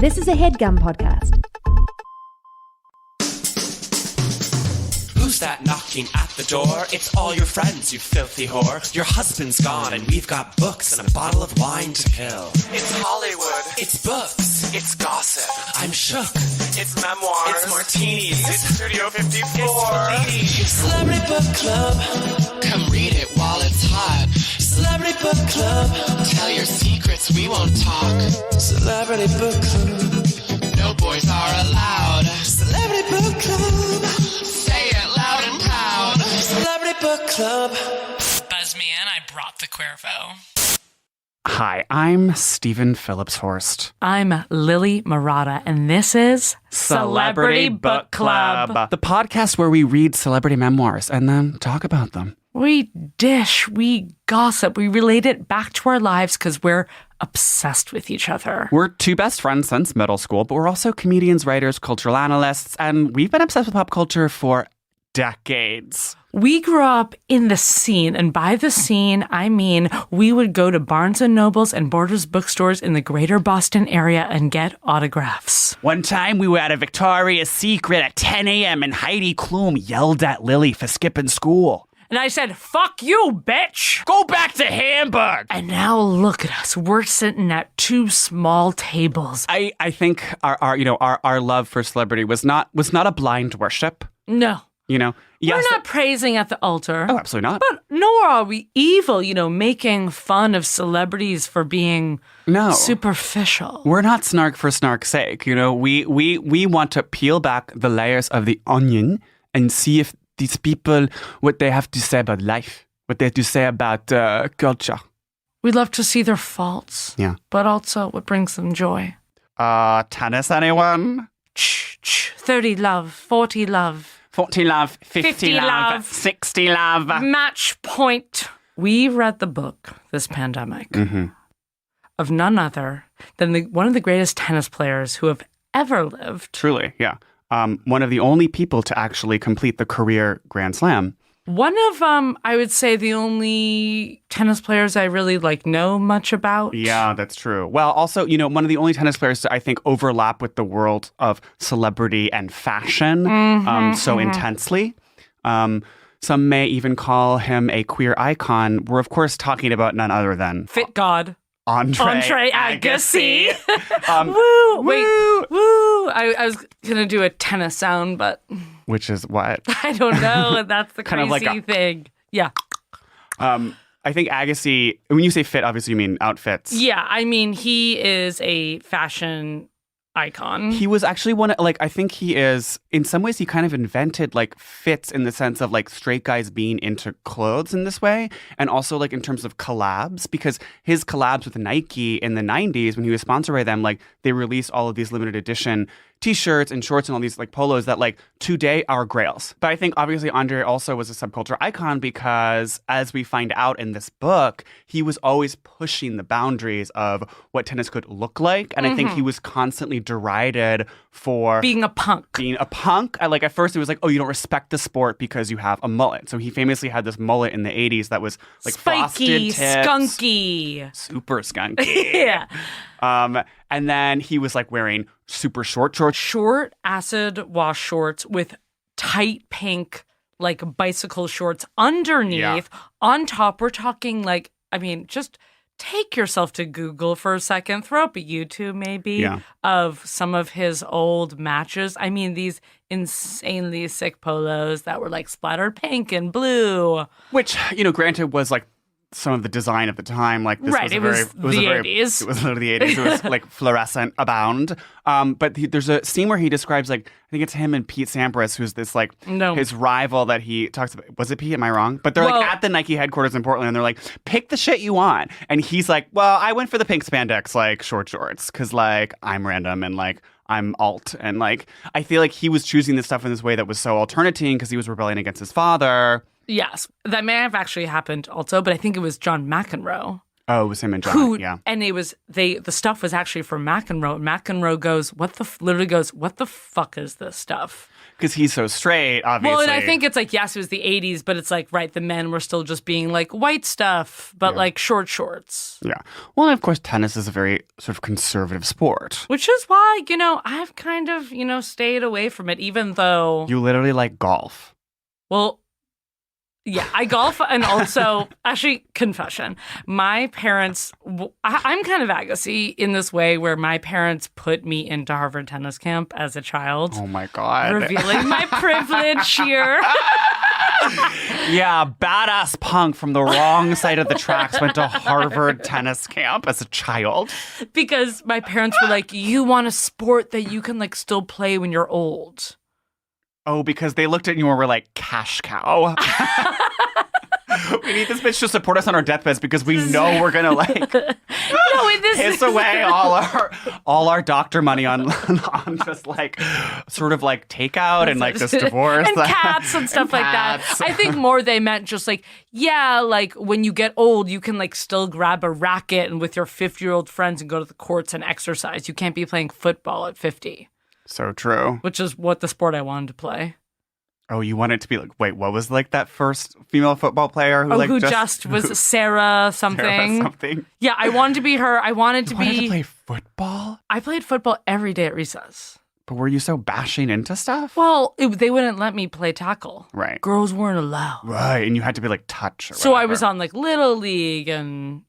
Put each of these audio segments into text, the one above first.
This is a HeadGum podcast. Who's that knocking at the door? It's all your friends, you filthy whore. Your husband's gone and we've got books and a bottle of wine to kill. It's Hollywood. It's books. It's gossip. I'm shook. It's memoirs. It's martinis. It's Studio 54. It's Celebrity Book Club. Come read it while it's hot. Celebrity Book Club. Tell your secrets, we won't talk. Celebrity Book Club. No boys are allowed. Celebrity Book Club. Say it loud and proud. Celebrity Book Club. Buzz me in, I brought the Cuervo. Hi, I'm Stephen Phillips Horst. I'm Lily Murata, and this is Celebrity Book Club. The podcast where we read celebrity memoirs and then talk about them. We dish, we gossip, we relate it back to our lives because we're obsessed with each other. We're two best friends since middle school, but we're also comedians, writers, cultural analysts, and we've been obsessed with pop culture for decades. We grew up in the scene, and by the scene, I mean we would go to Barnes & Nobles and Borders bookstores in the greater Boston area and get autographs. One time we were at a Victoria's Secret at 10 a.m. and Heidi Klum yelled at Lily for skipping school. And I said, "Fuck you, bitch! Go back to Hamburg!" And now look at us. We're sitting at two small tables. I think our love for celebrity was not a blind worship. No. Yes, We're not praising at the altar. Oh, absolutely not. But nor are we evil, making fun of celebrities for being superficial. We're not snark for snark's sake. We want to peel back the layers of the onion and see if these people, what they have to say about life, what they have to say about culture. We love to see their faults. Yeah. But also what brings them joy. Tennis, anyone? 30 love, 40 love. 40 love, 50 love, love, 60 love. Match point. We read the book this pandemic of none other than one of the greatest tennis players who have ever lived. Truly, yeah. One of the only people to actually complete the career Grand Slam. One of, I would say, the only tennis players I really know much about. Yeah, that's true. Well, also, one of the only tennis players to, I think, overlap with the world of celebrity and fashion so intensely. Some may even call him a queer icon. We're, of course, talking about none other than Fit God. Andre Agassi. Woo! Woo! I was going to do a tennis sound, but... Which is what? I don't know. That's the kind crazy of thing. Yeah. I think Agassi, when you say fit, obviously you mean outfits. Yeah, I mean, he is a fashion icon. He was actually I think he is, in some ways, he kind of invented, fits in the sense of, straight guys being into clothes in this way. And also, in terms of collabs, because his collabs with Nike in the 90s, when he was sponsored by them, they released all of these limited edition T-shirts and shorts and all these polos that today are grails. But I think obviously Andre also was a subculture icon because, as we find out in this book, he was always pushing the boundaries of what tennis could look like. And I think he was constantly derided for being a punk. At first it was oh, you don't respect the sport because you have a mullet. So he famously had this mullet in the 80s that was spiky, frosted tips, skunky. super skunky. Yeah. And then he was wearing super short shorts. Short acid wash shorts with tight pink, bicycle shorts underneath. Yeah. On top, we're talking just take yourself to Google for a second. Throw up a YouTube maybe of some of his old matches. I mean, these insanely sick polos that were splattered pink and blue. Which, granted was some of the design of the time, this right, was the 80s. It was literally the 80s. It was fluorescent abound. But there's a scene where he describes I think it's him and Pete Sampras, who's this his rival that he talks about. Was it Pete? Am I wrong? But they're at the Nike headquarters in Portland, and they're pick the shit you want. And he's well, I went for the pink spandex short shorts because I'm random and I'm alt. And I feel he was choosing this stuff in this way that was so alternating because he was rebelling against his father. Yes, that may have actually happened also, but I think it was John McEnroe. Oh, it was him and John, yeah. And it was, the stuff was actually from McEnroe. McEnroe goes, literally goes, what the fuck is this stuff? Because he's so straight, obviously. Well, and I think it's like, yes, it was the 80s, but it's like, right, the men were still just being like white stuff, but like short shorts. Yeah. Well, and of course, tennis is a very sort of conservative sport. Which is why, I've kind of, stayed away from it, even though... You literally like golf. Well, yeah, I golf, and also, actually, confession, my parents, I'm kind of Agassi in this way where my parents put me into Harvard tennis camp as a child. Oh my God. Revealing my privilege here. Yeah, badass punk from the wrong side of the tracks went to Harvard tennis camp as a child. Because my parents were like, you want a sport that you can like still play when you're old. Oh, because they looked at you and were like, cash cow. We need this bitch to support us on our deathbeds because we know we're gonna piss away all our doctor money on just like sort of like takeout and like this divorce and cats and stuff like that. I think more they meant just like, yeah, like when you get old, you can like still grab a racket and with your 50-year-old friends and go to the courts and exercise. You can't be playing football at 50. So true. Which is what the sport I wanted to play. Oh, you wanted to be like, wait, what was like that first female football player who just was Sarah something? Sarah something. Yeah, I wanted to be her. I wanted to play football? I played football every day at recess. But were you so bashing into stuff? Well, they wouldn't let me play tackle. Right. Girls weren't allowed. Right, and you had to be like touch or So whatever. I was on like Little League and,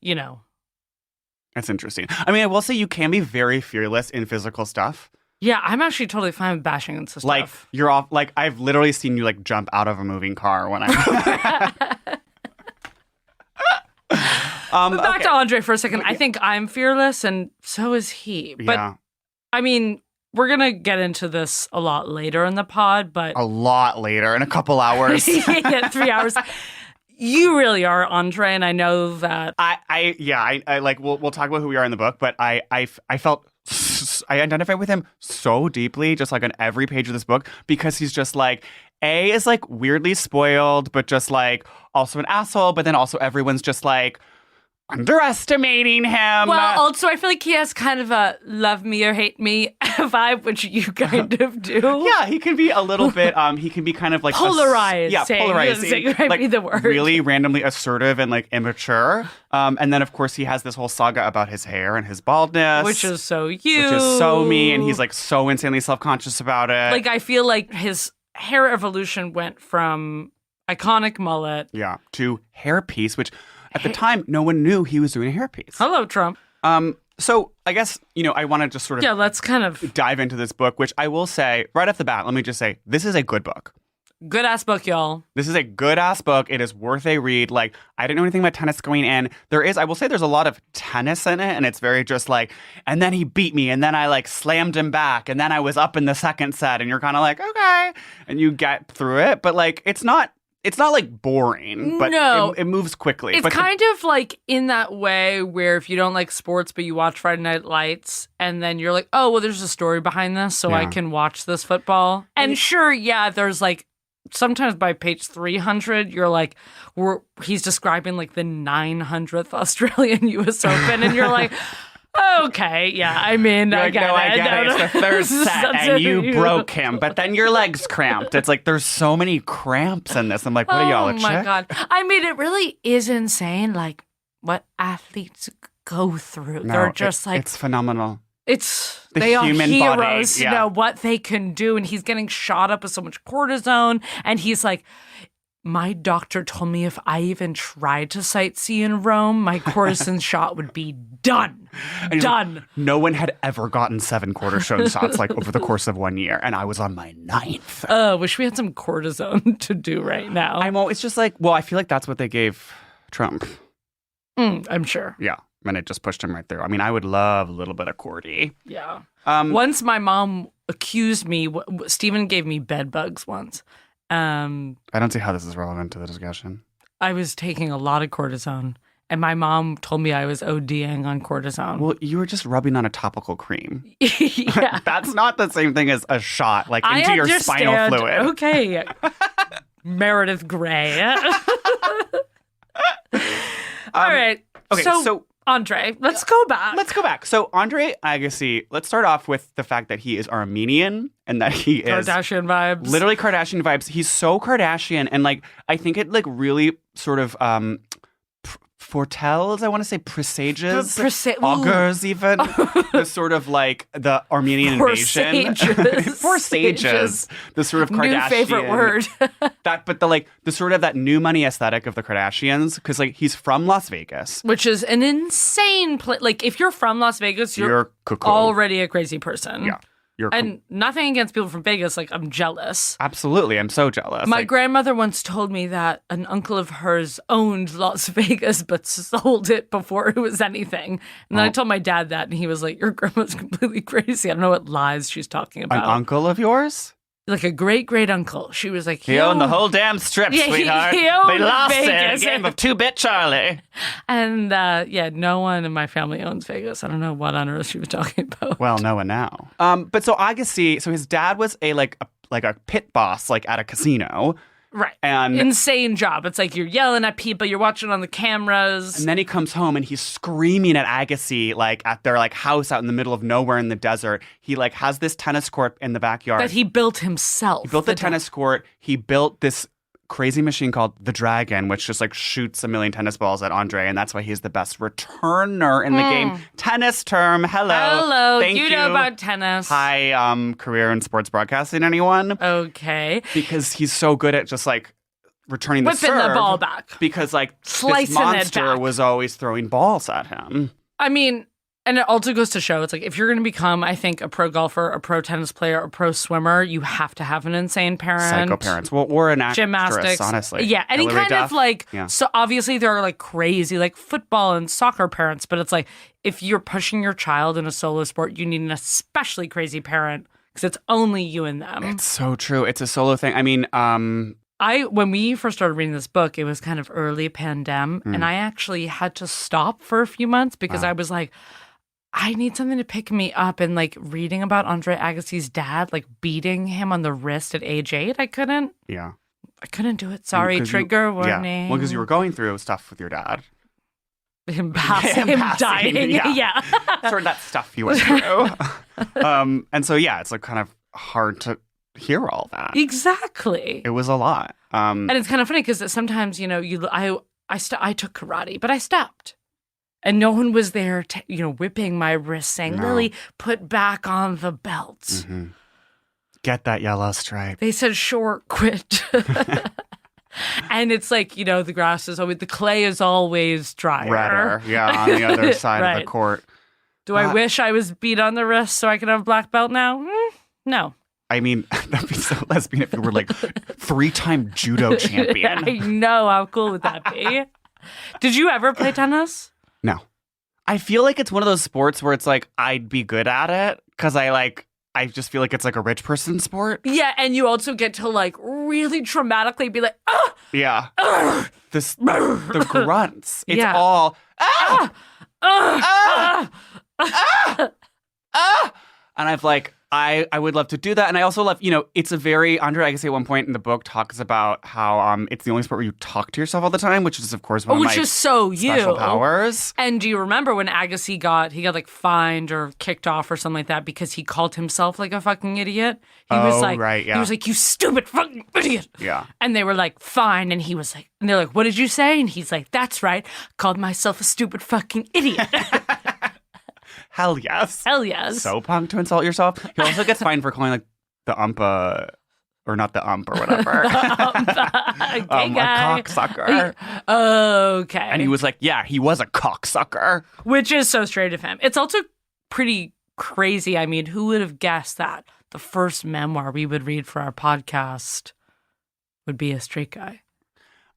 That's interesting. I mean, I will say you can be very fearless in physical stuff. Yeah, I'm actually totally fine with bashing into stuff. Like, you're off, like, I've literally seen you, like, jump out of a moving car when I'm... But back to Andre for a second. I think I'm fearless, and so is he. But, yeah. I mean, we're going to get into this a lot later in the pod, but... A lot later, in a couple hours. Yeah, 3 hours. You really are Andre, and I know that... I like, we'll talk about who we are in the book, but I felt... I identify with him so deeply, just like on every page of this book, because he's just like, A, is like weirdly spoiled, but just like also an asshole, but then also everyone's just like underestimating him. Well, also, I feel like he has kind of a love me or hate me vibe, which you kind of do. Yeah, he can be a little bit, he can be kind of like... Polarized. Polarized. Might be the word. Really randomly assertive and like immature. And then, of course, he has this whole saga about his hair and his baldness. Which is so you. Which is so me, and he's like so insanely self-conscious about it. Like, I feel like his hair evolution went from iconic mullet. Yeah, to hairpiece, which... At the time, no one knew he was doing a hairpiece. Hello, Trump. So I guess, I want to just sort of... Yeah, let's kind of... dive into this book, which I will say, right off the bat, let me just say, this is a good book. Good-ass book, y'all. This is a good-ass book. It is worth a read. Like, I didn't know anything about tennis going in. I will say there's a lot of tennis in it, and it's very just like, and then he beat me, and then I like slammed him back, and then I was up in the second set, and you're kind of like, okay. And you get through it, but like, it's not like boring, but no. it moves quickly. It's kind of like in that way where if you don't like sports, but you watch Friday Night Lights, and then you're like, oh, well, there's a story behind this, so I can watch this football. And sure, yeah, there's like, sometimes by page 300, you're like, he's describing like the 900th Australian US Open, and you're like... Okay, yeah, I mean, I get it. It's the third set, and you broke him, but then your legs cramped. It's like, there's so many cramps in this. I'm like, what are y'all, a chick? Oh, my God. I mean, it really is insane, like, what athletes go through. No, They're just like... It's phenomenal. They are human heroes, body, yeah. what they can do, and he's getting shot up with so much cortisone, and he's like... My doctor told me if I even tried to sightsee in Rome, my cortisone shot would be done. Done. Like, no one had ever gotten 7 cortisone shots like over the course of 1 year, and I was on my 9th. Wish we had some cortisone to do right now. It's just like, well, I feel like that's what they gave Trump. I'm sure. Yeah, and it just pushed him right through. I mean, I would love a little bit of Cordy. Yeah. Once my mom accused me, Stephen gave me bed bugs once. I don't see how this is relevant to the discussion. I was taking a lot of cortisone, and my mom told me I was ODing on cortisone. Well, you were just rubbing on a topical cream. Yeah. That's not the same thing as a shot, like into your spinal fluid. Okay. Meredith Grey. All right. Okay, so Andre, let's go back. Let's go back. So Andre Agassi, let's start off with the fact that he is Armenian and that he is Kardashian vibes. literally Kardashian vibes. He's so Kardashian, and like I think it like really sort of foretells, I want to say presages, augurs even, the sort of like the Armenian invasion. Forsages. The sort of Kardashian. New favorite word. But the sort of that new money aesthetic of the Kardashians, because like he's from Las Vegas. Which is an insane place. Like if you're from Las Vegas, you're cuckoo. Already a crazy person. Yeah. And nothing against people from Vegas. Like, I'm jealous. Absolutely. I'm so jealous. My grandmother once told me that an uncle of hers owned Las Vegas, but sold it before it was anything. And then I told my dad that, and he was like, your grandma's completely crazy. I don't know what lies she's talking about. An uncle of yours? Like a great uncle. She was like, he owned the whole damn strip, sweetheart. He owned but he lost Vegas. it in a game of 2-bit Charlie. And no one in my family owns Vegas. I don't know what on earth she was talking about. Well, no one now. But so Agassi, so his dad was a pit boss, like at a casino. Right. And insane job. It's like you're yelling at people, you're watching on the cameras. And then he comes home and he's screaming at Agassi, like at their like house out in the middle of nowhere in the desert. He like has this tennis court in the backyard. That he built himself. He built the tennis court. He built this crazy machine called the Dragon, which just like shoots a million tennis balls at Andre, and that's why he's the best returner in the game. Tennis term. Hello. Thank you. Know about tennis. Hi, career in sports broadcasting, anyone? Okay. Because he's so good at just like returning the serve. Whipping the ball back. Because like slicing this monster it back. was always throwing balls at him. I mean, and it also goes to show, it's like, if you're going to become, I think, a pro golfer, a pro tennis player, a pro swimmer, you have to have an insane parent. Psycho parents. Well, or an actress, gymnastics. honestly. Yeah, any Hilary kind Duff. of like, yeah. So obviously there are like crazy, like football and soccer parents, but it's like, if you're pushing your child in a solo sport, you need an especially crazy parent, because it's only you and them. It's so true. It's a solo thing. I mean, when we first started reading this book, it was kind of early pandemic, and I actually had to stop for a few months because I was like, I need something to pick me up. And like reading about Andre Agassi's dad, like beating him on the wrist at age 8, I couldn't do it. Sorry, trigger warning. Yeah. Well, because you were going through stuff with your dad. Him dying. Yeah. Sort of that stuff you went through. And so, yeah, it's like kind of hard to hear all that. Exactly. It was a lot. And it's kind of funny because sometimes, you know, I took karate, but I stopped. And no one was there, whipping my wrist, saying, Lily, put back on the belt. Mm-hmm. Get that yellow stripe. They said, short, quit. And it's like, the grass is always, the clay is always drier. Redder, on the other side of the court. Do I wish I was beat on the wrist so I could have a black belt now? No. I mean, that'd be so lesbian if you were like 3-time judo champion. I know. How cool would that be? Did you ever play tennis? No. I feel like it's one of those sports where it's like I'd be good at it because I just feel like it's like a rich person sport. Yeah, and you also get to like really dramatically be like, ah! Yeah. Ah! The grunts. It's Yeah. all Ah! Ah! ah! Ah! And I've like I would love to do that. And I also love, it's a very, Andre Agassi at one point in the book talks about how it's the only sport where you talk to yourself all the time, which is, of course, one of my special powers. And do you remember when Agassi got like fined or kicked off or something like that because he called himself like a fucking idiot? He was like, right, yeah. He was like, you stupid fucking idiot. Yeah. And they were like, fine. And he was like, and they're like, what did you say? And he's like, that's right. Called myself a stupid fucking idiot. Hell yes. Hell yes. So punk to insult yourself. He also gets fined for calling like the or not the or whatever. Gay guy. A cocksucker. Okay. And he was like, yeah, he was a cocksucker. Which is so straight of him. It's also pretty crazy. I mean, who would have guessed that the first memoir we would read for our podcast would be a straight guy?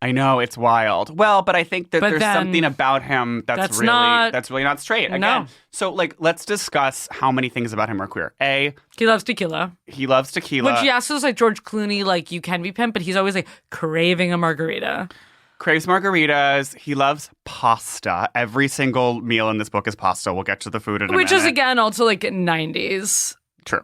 I know, it's wild. Well, but I think that there's something about him that's really not straight. Again, no. So let's discuss how many things about him are queer. He loves tequila. Which, yes, is like George Clooney, like you can be pimp, but he's always like craving a margarita. Craves margaritas. He loves pasta. Every single meal in this book is pasta. We'll get to the food in a minute. Which is, again, also like 90s. True.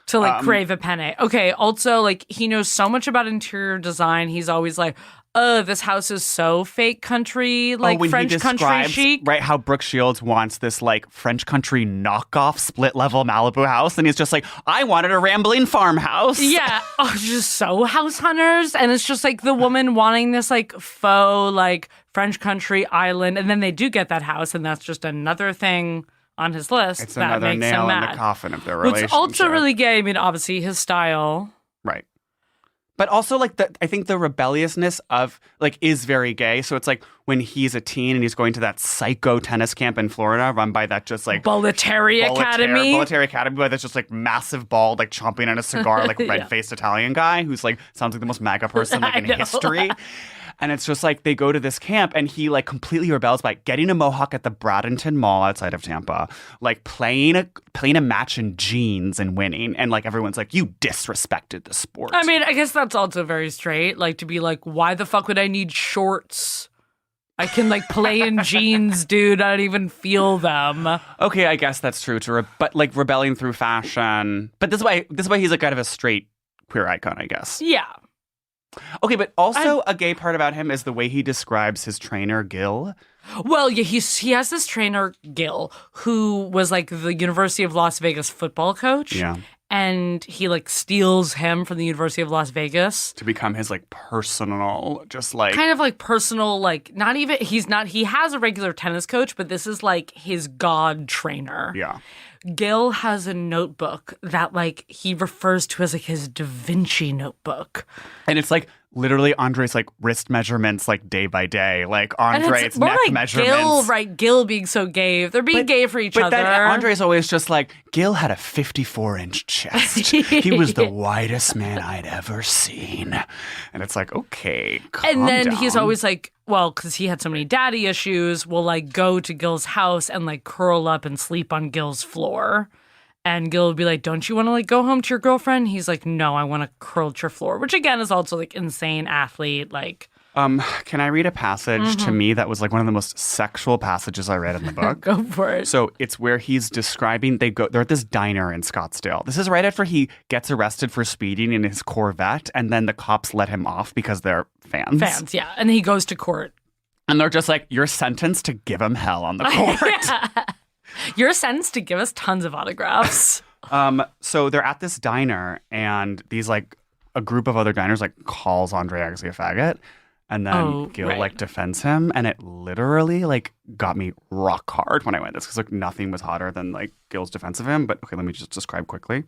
To like crave a penne. Okay, also like he knows so much about interior design. He's always like, this house is so fake country, like when French he country describes, chic. right, how Brooke Shields wants this like French country knockoff split level Malibu house, and he's just like, I wanted a rambling farmhouse. Yeah, just so house hunters, and it's just like the woman wanting this like faux like French country island, and then they do get that house, and that's just another thing on his list. It's that another makes him nail in mad. the coffin of their relationship. It's also really gay. I mean, obviously his style. Right. But also, like, I think the rebelliousness of, like, is very gay. So it's like when he's a teen and he's going to that psycho tennis camp in Florida run by that just, like... Bolletary Academy. Bolletary Academy, by that's just, like, massive bald, like, chomping on a cigar, like, red-faced Italian guy who's, like, sounds like the most MAGA person, like, in history. And it's just like they go to this camp and he like completely rebels by getting a mohawk at the Bradenton Mall outside of Tampa, like playing a match in jeans and winning. And like everyone's like, you disrespected the sport. I mean, I guess that's also very straight. Like to be like, why the fuck would I need shorts? I can like play in jeans, dude. I don't even feel them. Okay, I guess that's true. But like rebelling through fashion. But this is why he's like kind of a straight queer icon, I guess. Yeah. Okay, but also a gay part about him is the way he describes his trainer, Gil. Well, yeah, he has this trainer, Gil, who was like the University of Las Vegas football coach. Yeah. And he like steals him from the University of Las Vegas. To become his like personal, just like... Kind of like personal, like not even, he has a regular tennis coach, but this is like his god trainer. Yeah. Gil has a notebook that like he refers to as like his Da Vinci notebook. And it's like literally Andre's like wrist measurements like day by day. Like Andre's neck like measurements. Gil, right? Gil being so gay. They're being gay for each other. But then Andre's always just like, Gil had a 54-inch chest. He was the widest man I'd ever seen. And it's like, okay, calm down. He's always like, well, because he had so many daddy issues, will like go to Gil's house and like curl up and sleep on Gil's floor. And Gil would be like, don't you want to like go home to your girlfriend? He's like, no, I want to curl to your floor, which again is also like insane athlete. Like, can I read a passage to me that was like one of the most sexual passages I read in the book? Go for it. So it's where he's describing, they're at this diner in Scottsdale. This is right after he gets arrested for speeding in his Corvette, and then the cops let him off because they're fans. Fans, yeah. And he goes to court. And they're just like, you're sentenced to give him hell on the court. You're sentenced to give us tons of autographs. So they're at this diner, and these like a group of other diners like calls Andre Agassi a faggot. And then Gil like defends him, and it literally like got me rock hard when I went this because like nothing was hotter than like Gil's defense of him. But okay, let me just describe quickly.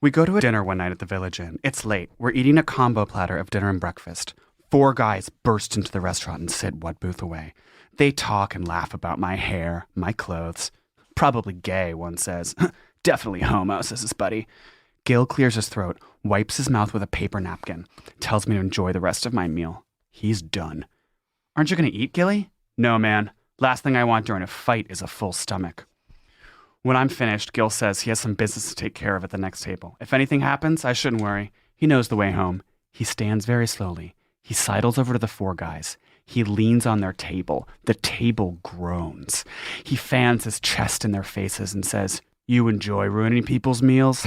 We go to a dinner one night at the Village Inn. It's late. We're eating a combo platter of dinner and breakfast. 4 guys burst into the restaurant and sit one booth away. They talk and laugh about my hair, my clothes. Probably gay, one says. Definitely homo, says his buddy. Gil clears his throat, wipes his mouth with a paper napkin, tells me to enjoy the rest of my meal. He's done. Aren't you going to eat, Gilly? No, man. Last thing I want during a fight is a full stomach. When I'm finished, Gil says he has some business to take care of at the next table. If anything happens, I shouldn't worry. He knows the way home. He stands very slowly. He sidles over to the 4 guys. He leans on their table. The table groans. He fans his chest in their faces and says, "You enjoy ruining people's meals?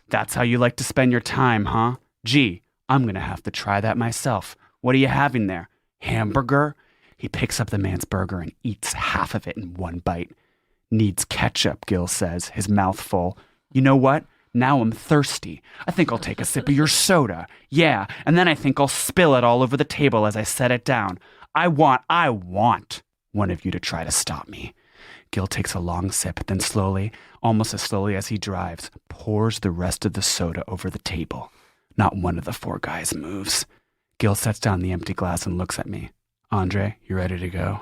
That's how you like to spend your time, huh? Gee, I'm going to have to try that myself. What are you having there? Hamburger?" He picks up the man's burger and eats half of it in one bite. "Needs ketchup," Gil says, his mouth full. "You know what? Now I'm thirsty. I think I'll take a sip of your soda. Yeah, and then I think I'll spill it all over the table as I set it down. I want one of you to try to stop me." Gil takes a long sip, then slowly, almost as slowly as he drives, pours the rest of the soda over the table. Not one of the 4 guys moves. Gil sets down the empty glass and looks at me. "Andre, you ready to go?"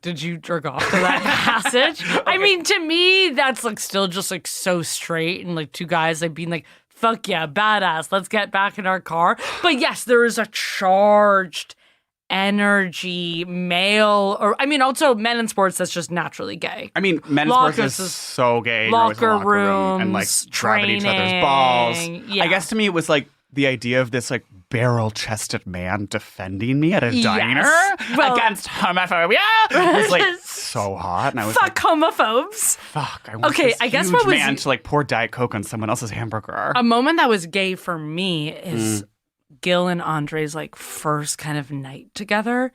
Did you jerk off to that passage? Okay. I mean, to me, that's like still just like so straight and like 2 guys like being like, fuck yeah, badass, let's get back in our car. But yes, there is a charged energy, male, or I mean, also men in sports that's just naturally gay. I mean, men in sports is so gay. Locker rooms, and like training, grabbing each other's balls. Yeah. I guess to me it was like the idea of this like barrel-chested man defending me at a diner against homophobia was like so hot, and I was fuck homophobes. Fuck. I want this huge man to like pour Diet Coke on someone else's hamburger. A moment that was gay for me is Gil and Andre's like first kind of night together,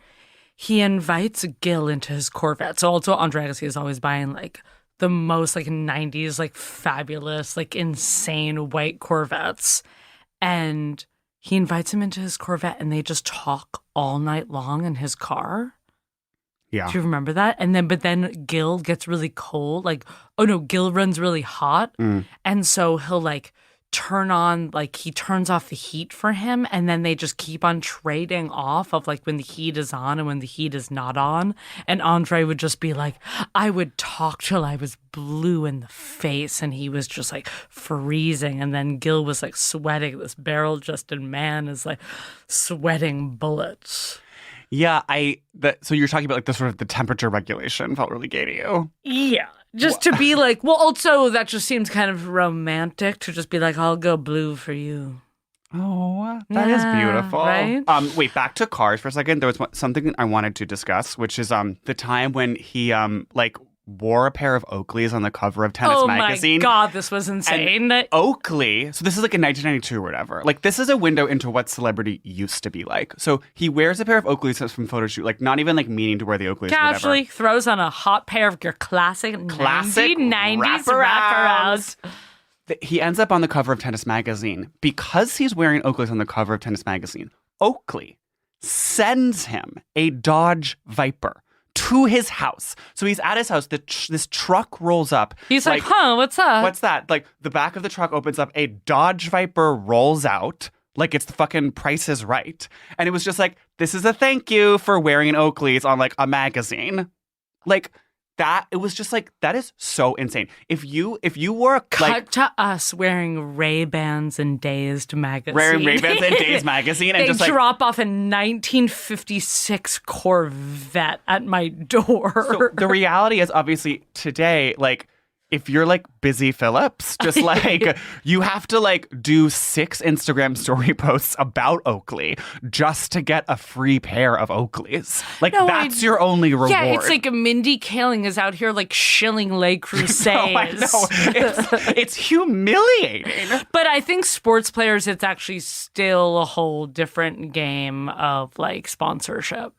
he invites Gil into his Corvette. So also Andre Agassi is always buying like the most like 90s, like fabulous, like insane white Corvettes. And he invites him into his Corvette and they just talk all night long in his car. Yeah. Do you remember that? But then Gil gets really cold. Like, oh no, Gil runs really hot. And so he'll like he turns off the heat for him, and then they just keep on trading off of like when the heat is on and when the heat is not on. And Andre would just be like, I would talk till I was blue in the face, and he was just like freezing. And then Gil was like sweating. This barrel-chested man is like sweating bullets. Yeah, so you're talking about like the sort of the temperature regulation felt really gay to you. Yeah. Just to be like, well, also that just seems kind of romantic to just be like, I'll go blue for you. Oh, that is beautiful. Right? Wait, back to cars for a second. There was something I wanted to discuss, which is the time when he like wore a pair of Oakleys on the cover of Tennis magazine. Oh my God, this was insane. And Oakley, so this is like in 1992 or whatever. Like this is a window into what celebrity used to be like. So he wears a pair of Oakleys from photo shoot, like not even like meaning to wear the Oakleys. Casually throws on a hot pair of your classic 90s wraparounds. He ends up on the cover of Tennis magazine because he's wearing Oakleys on the cover of Tennis magazine. Oakley sends him a Dodge Viper to his house. So he's at his house. This truck rolls up. He's like, what's up? What's that? Like the back of the truck opens up. A Dodge Viper rolls out. Like it's the fucking Price is Right. And it was just like, this is a thank you for wearing an Oakley's on like a magazine. Like that, it was just like, that is so insane. If you wore Cut to us wearing Ray-Bans and Dazed magazine. Wearing Ray-Bans and Dazed magazine. And they just like drop off a 1956 Corvette at my door. So the reality is obviously today, like, if you're like Busy Phillips, just like you have to like do 6 Instagram story posts about Oakley just to get a free pair of Oakleys. Like that's your only reward. Yeah, it's like Mindy Kaling is out here like shilling Les Crusades. No, I know. It's humiliating. But I think sports players, it's actually still a whole different game of like sponsorship.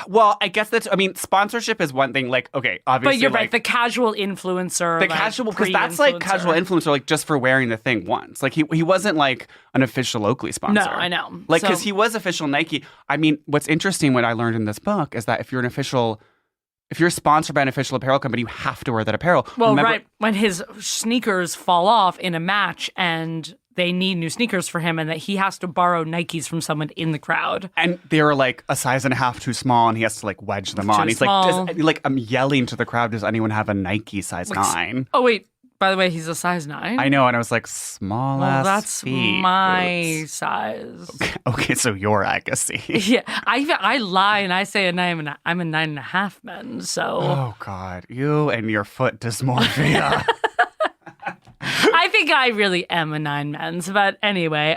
Well, I guess sponsorship is one thing. Like, okay, obviously, but you're like, right. The casual influencer, because that's like casual influencer, like just for wearing the thing once. Like he wasn't like an official Oakley sponsor. No, I know. Like because he was official Nike. I mean, what's interesting, what I learned in this book is that if you're sponsored by an official apparel company, you have to wear that apparel. Well, remember, right when his sneakers fall off in a match and they need new sneakers for him and that he has to borrow Nikes from someone in the crowd. And they were like a size and a half too small and he has to like wedge them on. He's like, I'm yelling to the crowd, does anyone have a Nike size 9? Oh, wait. By the way, he's a size 9. I know. And I was like, small ass that's feet, my boots. Size. Okay, so you're Agassi. Yeah. I lie and I say I'm a 9.5 men. So. Oh, God. You and your foot dysmorphia. I think I really am a 9 men's, but anyway,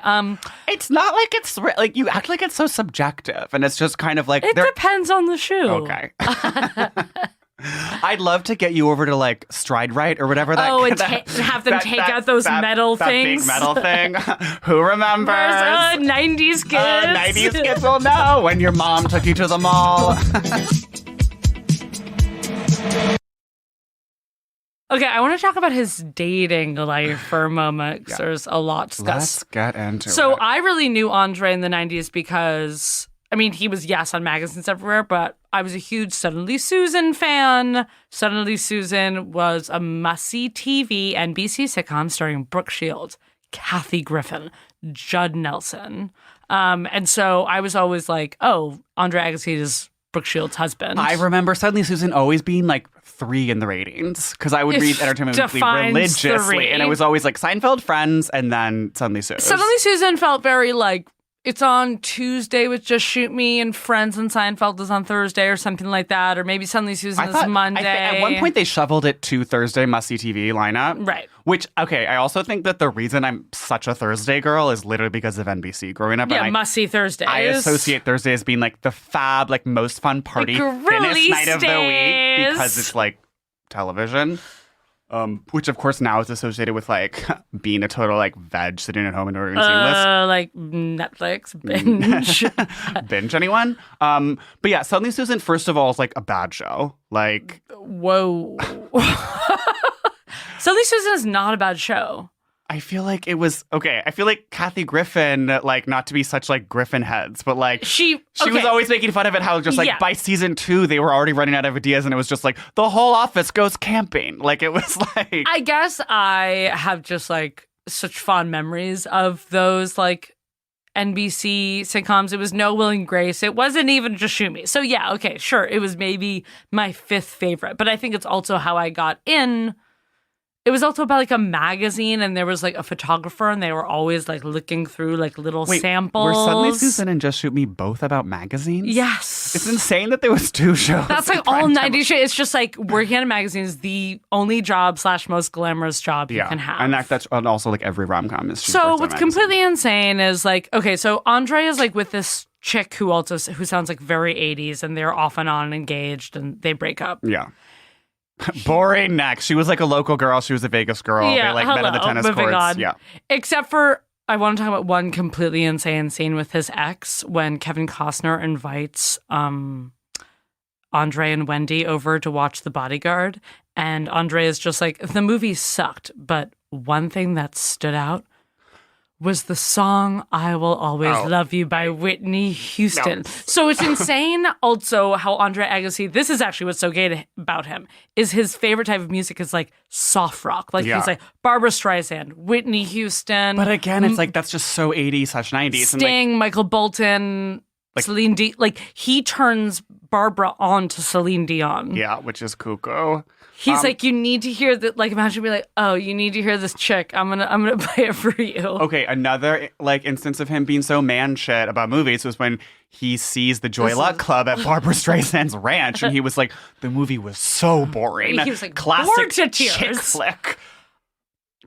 it's not like it's like you act like it's so subjective, and it's just kind of like it depends on the shoe. Okay. I'd love to get you over to like Stride Right or whatever that. Oh, and have them take out those metal things. That big metal thing. Who remembers? 90s kids. 90s kids will know when your mom took you to the mall. Okay, I want to talk about his dating life for a moment because there's a lot to discuss. Let's get into it. So I really knew Andre in the 90s because, I mean, he was, on magazines everywhere, but I was a huge Suddenly Susan fan. Suddenly Susan was a must-see TV NBC sitcom starring Brooke Shields, Kathy Griffin, Judd Nelson. And so I was always like, oh, Andre Agassi is Brooke Shields' husband. I remember Suddenly Susan always being like 3 in the ratings because I would read Entertainment Weekly religiously, and it was always like Seinfeld, Friends, and then Suddenly Susan. Suddenly Susan felt very like it's on Tuesday with Just Shoot Me, and Friends and Seinfeld is on Thursday or something like that, or maybe Suddenly Susan is Monday. At one point they shoveled it to Thursday must-see TV lineup. Right. Which, okay, I also think that the reason I'm such a Thursday girl is literally because of NBC growing up. Yeah, must-see Thursdays. I associate Thursday as being like the fab, like most fun party, thinnest night of the week because it's like television. Which of course now is associated with like being a total like veg sitting at home and ordering seamless. Like Netflix binge. Binge anyone? But yeah, Suddenly Susan, first of all, is like a bad show. Like, whoa. Suddenly Susan is not a bad show. I feel like it was okay. I feel like Kathy Griffin, like not to be such like Griffin heads, but like she was always making fun of it. How just like by season 2 they were already running out of ideas, and it was just like the whole office goes camping. Like it was like I guess I have just like such fond memories of those like NBC sitcoms. It was No Will and Grace. It wasn't even Just Shoot Me. So yeah, okay, sure. It was maybe my 5th favorite, but I think it's also how I got in. It was also about like a magazine, and there was like a photographer, and they were always like looking through like little samples. Were Suddenly Susan and Just Shoot Me both about magazines? Yes. It's insane that there was 2 shows. That's like all 90s shit. It's just like working at a magazine is the only job / most glamorous job you can have. And that's also like every rom-com is. So what's completely insane is like, okay, so Andre is like with this chick who sounds like very 80s, and they're off and on engaged, and they break up. Yeah. Boring. Next. She was like a local girl. She was a Vegas girl. Yeah, they like met at the tennis courts. On. Yeah. Except for, I want to talk about one completely insane scene with his ex when Kevin Costner invites Andre and Wendy over to watch The Bodyguard. And Andre is just like, the movie sucked, but one thing that stood out was the song I Will Always Love You by Whitney Houston. No. So it's insane also how Andre Agassi, this is actually what's so gay about him, is his favorite type of music is like soft rock. Like he's like Barbra Streisand, Whitney Houston. But again, it's like that's just so 80s / 90s. Sting, and Michael Bolton, like, Celine Dion. Like he turns Barbara on to Celine Dion. Yeah, which is cuckoo. He's like, you need to hear that. Like, imagine me like, oh, you need to hear this chick. I'm gonna play it for you. Okay, another like instance of him being so man shit about movies was when he sees the Joy Luck Club at Barbra Streisand's ranch, and he was like, the movie was so boring. He was like, classic bored to tears. Chick flick.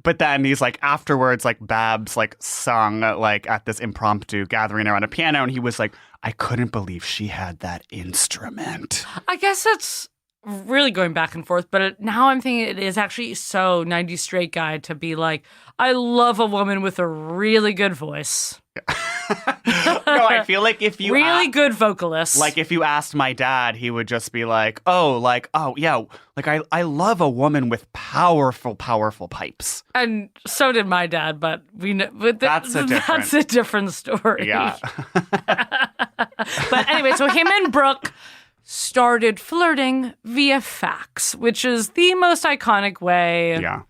But then he's like, afterwards, like Babs like sung like at this impromptu gathering around a piano, and he was like, I couldn't believe she had that instrument. I guess that's really going back and forth, but now I'm thinking it is actually so 90s straight guy to be like, I love a woman with a really good voice. No, I feel like if you really good vocalist. Like if you asked my dad, he would just be like, oh yeah, like I love a woman with powerful pipes. And so did my dad, but we know that's a different story. Yeah. But anyway, so him and Brooke started flirting via fax, which is the most iconic way. Yeah.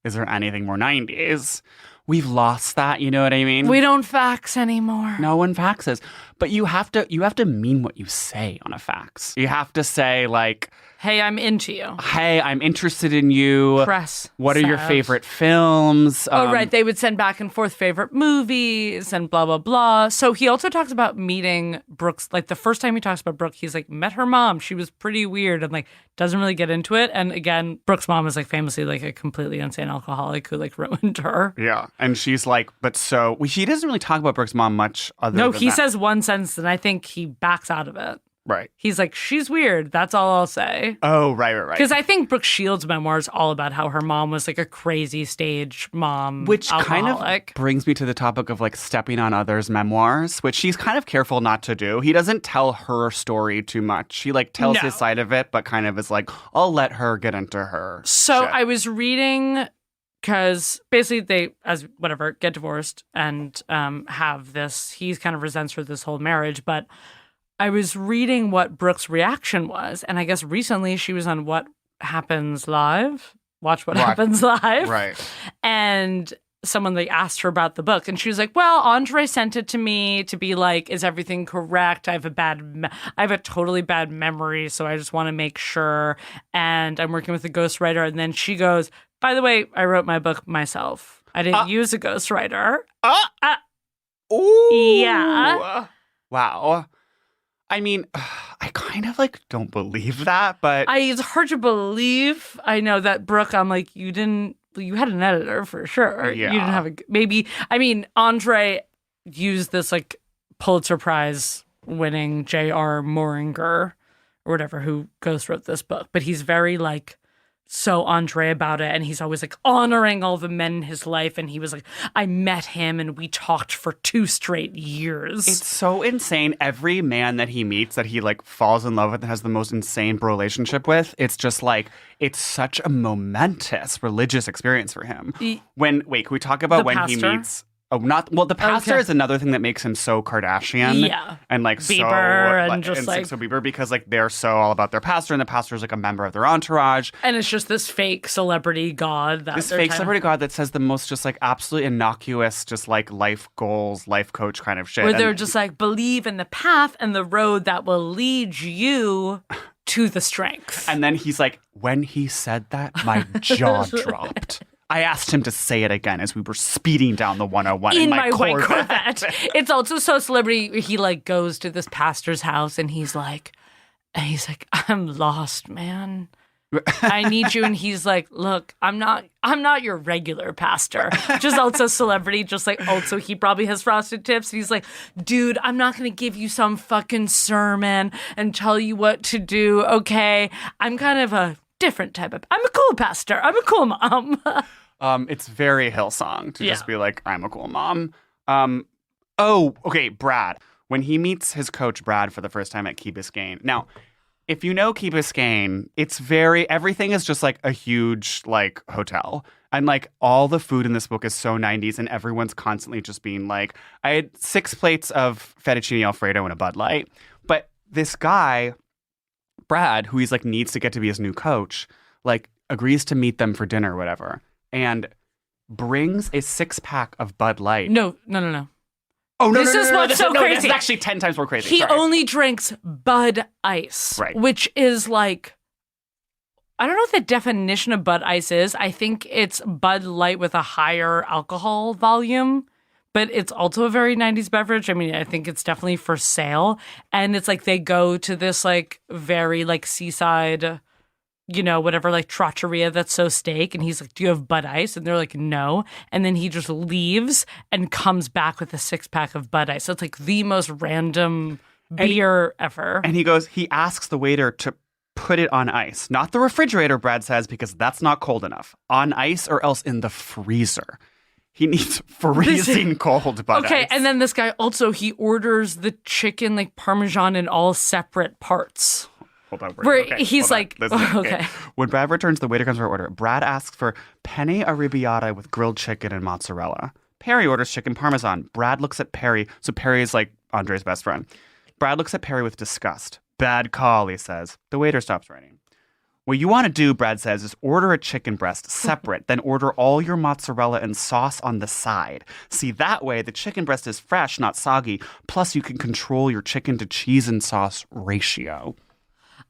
Is there anything more 90s? We've lost that, you know what I mean? We don't fax anymore. No one faxes. But you have to mean what you say on a fax. You have to say like, hey, I'm into you. Hey, I'm interested in you. Press. What are your favorite films? Right. They would send back and forth favorite movies and blah, blah, blah. So he also talks about meeting Brooke's, like the first time he talks about Brooke, he's like, met her mom. She was pretty weird and like doesn't really get into it. And again, Brooke's mom is like famously like a completely insane alcoholic who like ruined her. Yeah. And she's like, but so, she doesn't really talk about Brooke's mom much other than he says one sentence and I think he backs out of it. Right. He's like, she's weird. That's all I'll say. Oh, right. Because I think Brooke Shields' memoir is all about how her mom was like a crazy stage mom. Which alcoholic. kind of brings me to the topic of like stepping on others' memoirs, which she's kind of careful not to do. He doesn't tell her story too much. He like tells his side of it, but kind of is like, I'll let her get into her. So shit. I was reading, because basically they, as whatever, get divorced and have this, he kind of resents her this whole marriage, but I was reading what Brooke's reaction was, and I guess recently she was on What Happens Live. Watch What Happens Live. Right. And someone like asked her about the book, and she was like, well, Andre sent it to me to be like, is everything correct? I have a totally bad memory, so I just want to make sure, and I'm working with a ghostwriter. And then she goes, by the way, I wrote my book myself. I didn't use a ghostwriter. Ooh. Yeah. Wow. I mean, I kind of like don't believe that, but it's hard to believe. I know that Brooke, I'm like, you had an editor for sure. Yeah. You didn't have maybe, I mean, Andre used this like Pulitzer Prize winning J.R. Moringer or whatever, who ghostwrote this book, but he's very like so Andre about it, and he's always like honoring all the men in his life. And he was like, I met him and we talked for 2 straight years. It's so insane. Every man that he meets that he like falls in love with and has the most insane relationship with, it's just like, it's such a momentous religious experience for him. Can we talk about when pastor? he meets... the pastor is another thing that makes him so Kardashian. Yeah. And like Bieber so, and just like so Bieber, because like they're so all about their pastor, and the pastor is like a member of their entourage. And it's just this fake celebrity god celebrity god that says the most just like absolutely innocuous, just like life goals, life coach kind of shit. Where they're just like, believe in the path and the road that will lead you to the strength. And then he's like, when he said that, my jaw dropped. I asked him to say it again as we were speeding down the 101 in my white Corvette. Corvette. It's also so celebrity. He like goes to this pastor's house and he's like, I'm lost, man. I need you. And he's like, look, I'm not your regular pastor. Just also celebrity. Just like also he probably has frosted tips. And he's like, dude, I'm not going to give you some fucking sermon and tell you what to do. Okay. I'm kind of a different type of, I'm a cool pastor. I'm a cool mom. It's very Hillsong to just be like, I'm a cool mom. Brad. When he meets his coach, Brad, for the first time at Key Biscayne. Now, if you know Key Biscayne, everything is just like a huge like hotel. And like all the food in this book is so 90s, and everyone's constantly just being like, I had 6 plates of fettuccine Alfredo and a Bud Light. But this guy, Brad, who he's like needs to get to be his new coach, like agrees to meet them for dinner or whatever. And brings a 6-pack of Bud Light. No. Oh, no, This is what's so crazy. This is actually 10 times more crazy. He only drinks Bud Ice, right? Which is like, I don't know what the definition of Bud Ice is. I think it's Bud Light with a higher alcohol volume, but it's also a very 90s beverage. I mean, I think it's definitely for sale. And it's like they go to this like very like seaside, whatever, like trattoria that's so steak. And he's like, do you have Bud Ice? And they're like, no. And then he just leaves and comes back with a 6-pack of Bud Ice. So it's like the most random beer ever. And he asks the waiter to put it on ice. Not the refrigerator, Brad says, because that's not cold enough. On ice or else in the freezer. He needs freezing cold Bud Ice. Okay, and then this guy also, he orders the chicken like Parmesan in all separate parts. Hold on. He's like, okay. When Brad returns, the waiter comes for order. Brad asks for penne arrabbiata with grilled chicken and mozzarella. Perry orders chicken parmesan. Brad looks at Perry. So Perry is like Andre's best friend. Brad looks at Perry with disgust. Bad call, he says. The waiter stops writing. What you want to do, Brad says, is order a chicken breast separate, then order all your mozzarella and sauce on the side. See, that way the chicken breast is fresh, not soggy. Plus, you can control your chicken to cheese and sauce ratio.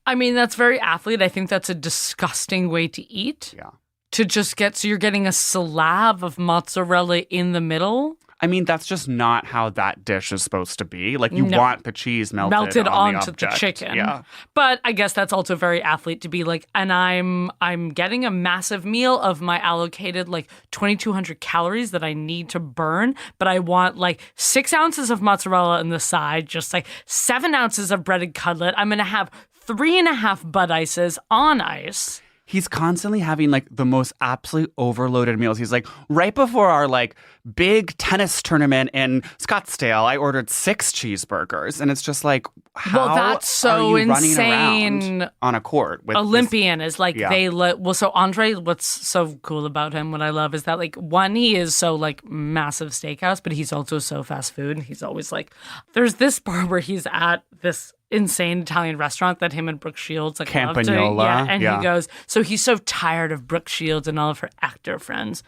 I mean, that's very athlete. I think that's a disgusting way to eat. Yeah. To just so you're getting a slab of mozzarella in the middle. I mean, that's just not how that dish is supposed to be. Like, you want the cheese melted onto the chicken. Yeah. But I guess that's also very athlete to be like, and I'm getting a massive meal of my allocated like 2,200 calories that I need to burn, but I want like 6 ounces of mozzarella on the side, just like 7 ounces of breaded cutlet. I'm going to have 3.5 Bud Ices on ice. He's constantly having like the most absolute overloaded meals. He's like, right before our like big tennis tournament in Scottsdale, I ordered 6 cheeseburgers. And it's just like, how that's so are you running insane. around on a court with Olympian is like so Andre, what's so cool about him, what I love is that like one, he is so like massive steakhouse, but he's also so fast food. And he's always like, there's this bar where he's at this insane Italian restaurant that him and Brooke Shields like Campagnola. love to. He goes, so he's so tired of Brooke Shields and all of her actor friends.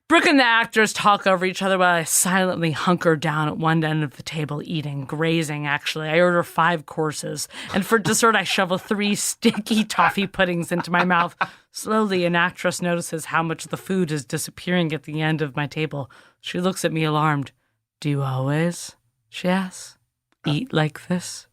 Brooke and the actors talk over each other while I silently hunker down at one end of the table eating, grazing actually. I order 5 courses, and for dessert I shovel 3 sticky toffee puddings into my mouth. Slowly, an actress notices how much the food is disappearing at the end of my table. She looks at me alarmed. Do you always, she asks, eat like this?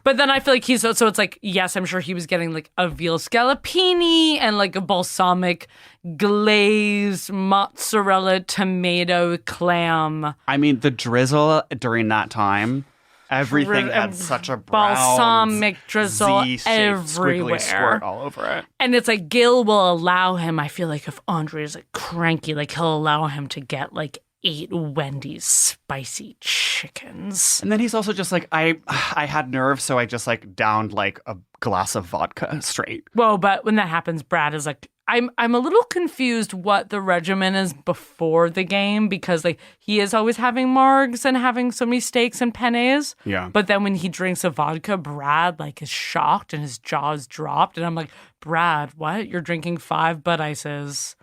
But then I feel like so it's like, yes, I'm sure he was getting like a veal scallopini and like a balsamic glazed mozzarella tomato clam. I mean, the drizzle during that time Everything had such a brown, balsamic drizzle Z-shaped, squiggly everywhere. squirt all over it. And it's like Gil will allow him, I feel like if Andre is like cranky, like he'll allow him to get like 8 Wendy's spicy chickens. And then he's also just like, I had nerves, so I just like downed like a glass of vodka straight. Well, but when that happens, Brad is like, I'm a little confused what the regimen is before the game, because like he is always having margs and having so many steaks and pennes. Yeah. But then when he drinks a vodka, Brad like is shocked and his jaw's dropped. And I'm like, Brad, what? You're drinking 5 Bud Ices.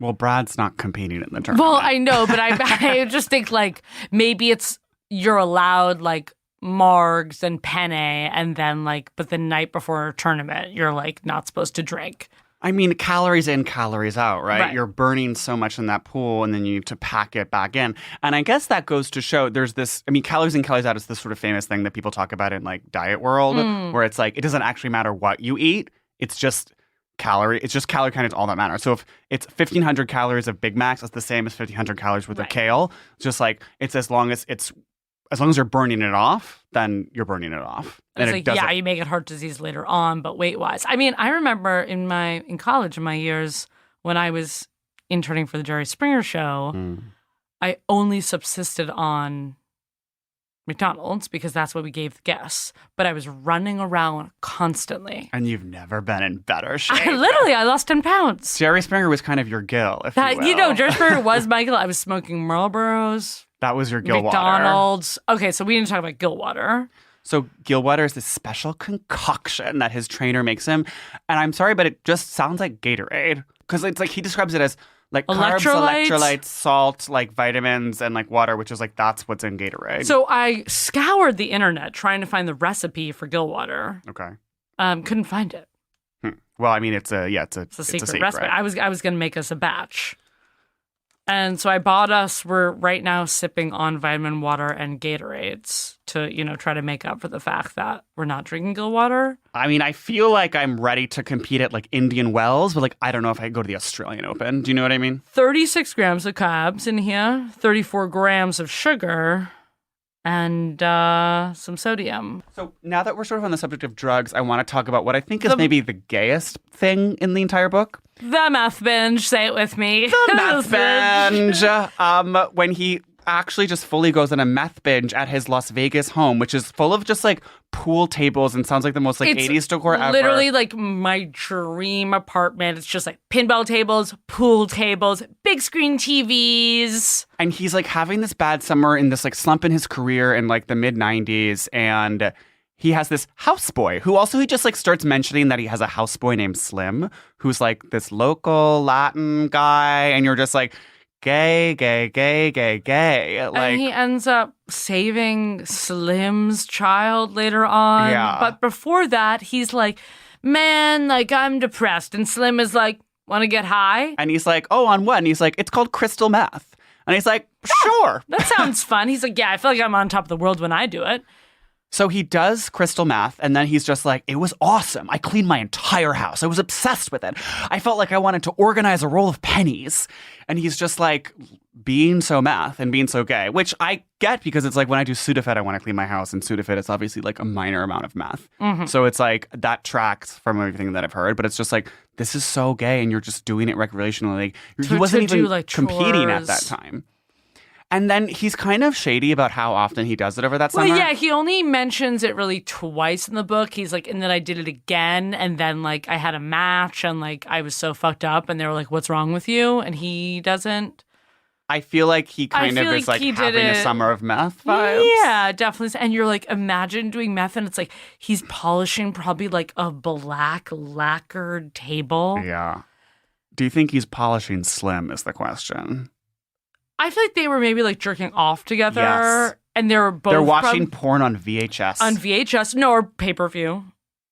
Well, Brad's not competing in the tournament. Well, I know, but I just think like maybe it's you're allowed like margs and penne, and then like, but the night before a tournament, you're like not supposed to drink. I mean, calories in, calories out, right? Right. You're burning so much in that pool, and then you need to pack it back in. And I guess that goes to show there's this, I mean, calories in, calories out is this sort of famous thing that people talk about in like diet world, where it's like, it doesn't actually matter what you eat. It's just calorie count is all that matters. So if it's 1,500 calories of Big Macs, it's the same as 1,500 calories worth of kale. It's just like, it's as long as you're burning it off, then you're burning it off. And it's like, you may get heart disease later on, but weight-wise. I mean, I remember in college, in my years, when I was interning for the Jerry Springer show, I only subsisted on McDonald's because that's what we gave the guests. But I was running around constantly. And you've never been in better shape. I lost 10 pounds. Jerry Springer was kind of your Gil, if you will. Jerry Springer was my Gil. I was smoking Marlboros. That was your Gil McDonald's. Okay, so we didn't talk about Gil water. So Gil water is this special concoction that his trainer makes him. And I'm sorry, but it just sounds like Gatorade. Because it's like he describes it as like carbs, electrolytes, salt, like vitamins, and like water, which is like that's what's in Gatorade. So I scoured the internet trying to find the recipe for Gil water. Okay. Couldn't find it. Well, I mean, it's a secret recipe. I was going to make us a batch. And so we're right now sipping on vitamin water and Gatorades to, try to make up for the fact that we're not drinking Gil water. I mean, I feel like I'm ready to compete at like Indian Wells, but like, I don't know if I go to the Australian Open. Do you know what I mean? 36 grams of carbs in here, 34 grams of sugar, and some sodium. So now that we're sort of on the subject of drugs, I want to talk about what I think is maybe the gayest thing in the entire book. The meth binge. Say it with me. The meth binge. When he actually just fully goes on a meth binge at his Las Vegas home, which is full of just like pool tables and sounds like the most like 80s decor ever. Literally like my dream apartment. It's just like pinball tables, pool tables, big screen TVs. And he's like having this bad summer in this like slump in his career in like the mid 90s, and he has this houseboy who also he just like starts mentioning that he has a houseboy named Slim, who's like this local Latin guy, and you're just like, gay. Like, and he ends up saving Slim's child later on. Yeah. But before that, he's like, man, like I'm depressed. And Slim is like, want to get high? And he's like, oh, on what? And he's like, it's called crystal meth. And he's like, sure. That sounds fun. He's like, yeah, I feel like I'm on top of the world when I do it. So he does crystal meth, and then he's just like, it was awesome. I cleaned my entire house. I was obsessed with it. I felt like I wanted to organize a roll of pennies. And he's just like being so meth and being so gay, which I get because it's like when I do Sudafed, I want to clean my house. And Sudafed is obviously like a minor amount of meth. So it's like that tracks from everything that I've heard. But it's just like, this is so gay and you're just doing it recreationally. He wasn't even like competing at that time. And then he's kind of shady about how often he does it over that summer. Well, yeah, he only mentions it really twice in the book. He's like, and then I did it again. And then, like, I had a match and, like, I was so fucked up. And they were like, what's wrong with you? And he doesn't. I feel like he kind of is like having a summer of meth vibes. Yeah, definitely. And you're like, imagine doing meth and it's like he's polishing probably like a black lacquered table. Yeah. Do you think he's polishing Slim is the question? I feel like they were maybe like jerking off together. Yes. And they were both. They're watching porn on VHS. On VHS. No, or pay-per-view.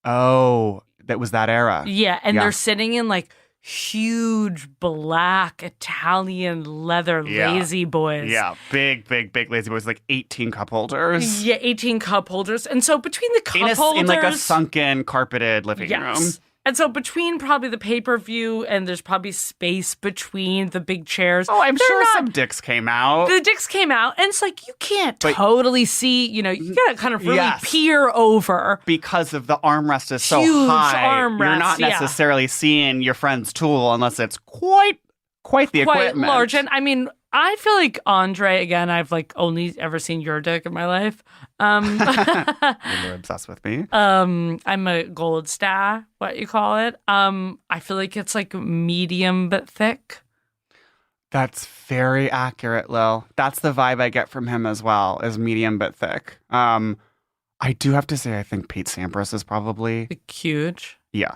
Oh, that was that era. Yeah. And they're sitting in like huge black Italian leather lazy boys. Yeah. Big lazy boys. Like 18 cup holders. Yeah. 18 cup holders. And so between the cup holders. In like a sunken carpeted living room. And so between probably the pay-per-view and there's probably space between the big chairs. Oh, I'm sure some dicks came out. The dicks came out, and it's like you can't totally see, you gotta kind of really peer over. Because of the armrest is so Huge high. Armrest, you're not necessarily seeing your friend's tool unless it's quite the equipment. Large. And I mean, I feel like Andre, again, I've like only ever seen your dick in my life. You're obsessed with me. I'm a gold star, what you call it. I feel like it's like medium but thick. That's very accurate, Lil. That's the vibe I get from him as well, is medium but thick. I do have to say, I think Pete Sampras is probably huge. Yeah.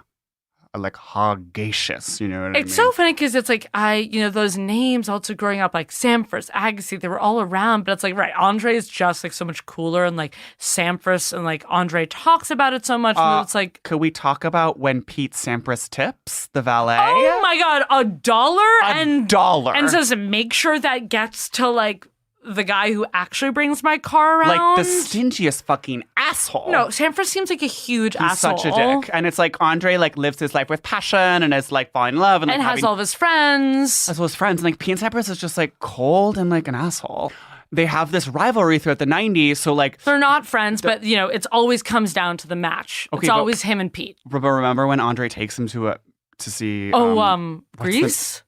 Like hoggacious, you know what I mean? It's so funny because it's like those names also growing up, like Sampras, Agassi, they were all around, but it's like, right, Andre is just like so much cooler, and like Sampras and like Andre talks about it so much, and it's like, could we talk about when Pete Sampras tips the valet? Oh my God, $1 $1 and says make sure that gets to like the guy who actually brings my car around. Like the stingiest fucking asshole. No, Sampras seems like a huge asshole. He's such a dick. And it's like Andre like lives his life with passion and is like falling in love. And like, has all of his friends. Has all his friends. And like Pete Sampras is just like cold and like an asshole. They have this rivalry throughout the 90s. So like... They're not friends, but it's always comes down to the match. Okay, it's always him and Pete. But remember when Andre takes him to see... Grease?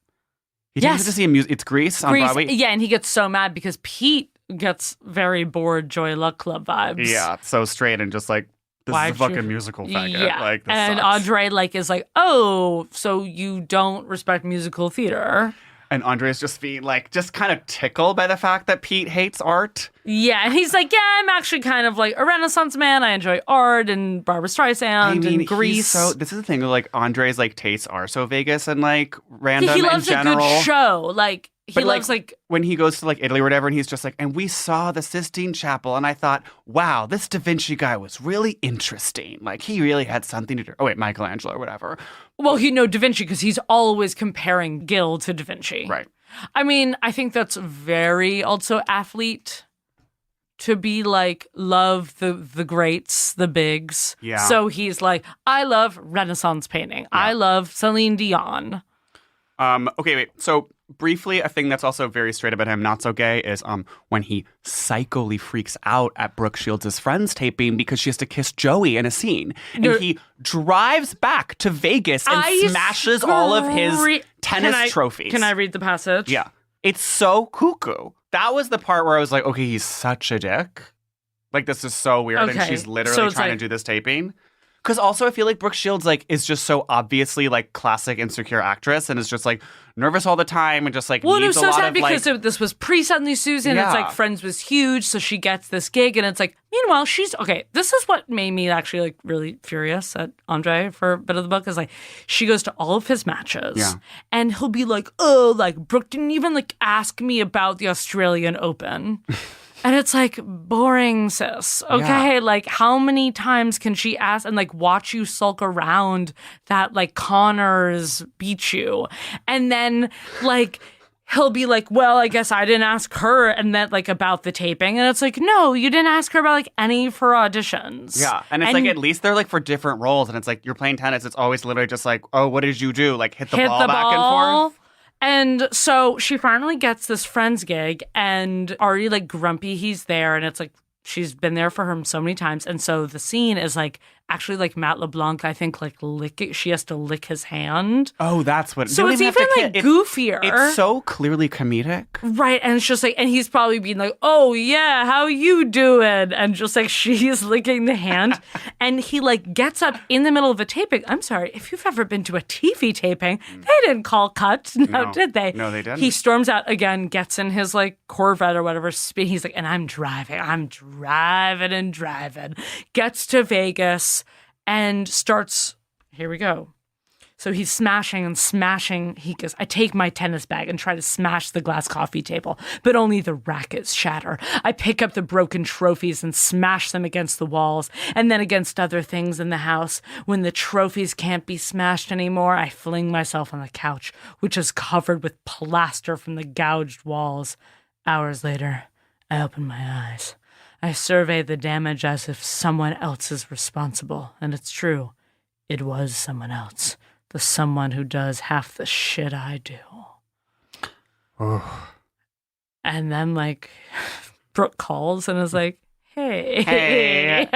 He takes it to see a music. It's Grease on Broadway. Yeah, and he gets so mad because Pete gets very bored Joy Luck Club vibes. Yeah, so straight and just like, this is a fucking musical faggot. Yeah, like, this and sucks. Andre like is like, oh, so you don't respect musical theater. And Andre's just being like, just kind of tickled by the fact that Pete hates art. Yeah, and he's like, yeah, I'm actually kind of like a Renaissance man. I enjoy art and Barbra Streisand and Grease. This is the thing, like Andre's like tastes are so Vegas and like random he loves in general. A good show. Like he loves like when he goes to like Italy or whatever, and he's just like, and we saw the Sistine Chapel, and I thought, wow, this Da Vinci guy was really interesting. Like he really had something to do. Oh wait, Michelangelo or whatever. Well, Da Vinci, because he's always comparing Gil to Da Vinci. Right. I mean, I think that's very also athlete to be like, love the greats, the bigs. Yeah. So he's like, I love Renaissance painting. Yeah. I love Celine Dion. Okay, wait. So briefly, a thing that's also very straight about him, not so gay, is when he psychically freaks out at Brooke Shields' friend's taping because she has to kiss Joey in a scene. And he drives back to Vegas and smashes all of his tennis trophies. Can I read the passage? Yeah. It's so cuckoo. That was the part where I was like, okay, he's such a dick. Like, this is so weird. Okay. And she's literally trying to do this taping. Because also I feel like Brooke Shields like is just so obviously like classic insecure actress and is just like nervous all the time and just like needs a lot of because this was pre-Suddenly Susan. Yeah. It's like Friends was huge, so she gets this gig and it's like, meanwhile, she's okay. This is what made me actually like really furious at Andre for a bit of the book is like she goes to all of his matches and he'll be like, oh, like Brooke didn't even like ask me about the Australian Open. And it's like, boring, sis. Okay, like how many times can she ask and like watch you sulk around that like Connors beat you? And then like he'll be like, well, I guess I didn't ask her and that like about the taping. And it's like, no, you didn't ask her about like any for auditions. Yeah. And it's like at least they're like for different roles. And it's like you're playing tennis. It's always literally just like, oh, what did you do? Like hit the ball back and forth. And so she finally gets this Friends gig and already like grumpy he's there. And it's like she's been there for him so many times. And so the scene is like actually like Matt LeBlanc, I think, like she has to lick his hand. Oh, that's what. So it's even like goofier. It's so clearly comedic. Right. And it's just like, and he's probably being like, oh yeah, how you doing? And just like she's licking the hand. And he like gets up in the middle of a taping. I'm sorry, if you've ever been to a TV taping, they didn't call cut. No, did they? No, they didn't. He storms out again, gets in his like Corvette or whatever. He's like, and I'm driving. Gets to Vegas and starts, here we go. So he's smashing and smashing. He goes, I take my tennis bag and try to smash the glass coffee table, but only the rackets shatter. I pick up the broken trophies and smash them against the walls and then against other things in the house. When the trophies can't be smashed anymore, I fling myself on the couch, which is covered with plaster from the gouged walls. Hours later, I open my eyes. I survey the damage as if someone else is responsible, and it's true. it was someone else. The someone who does half the shit I do. Oh. And then, like, Brooke calls and is like, Hey.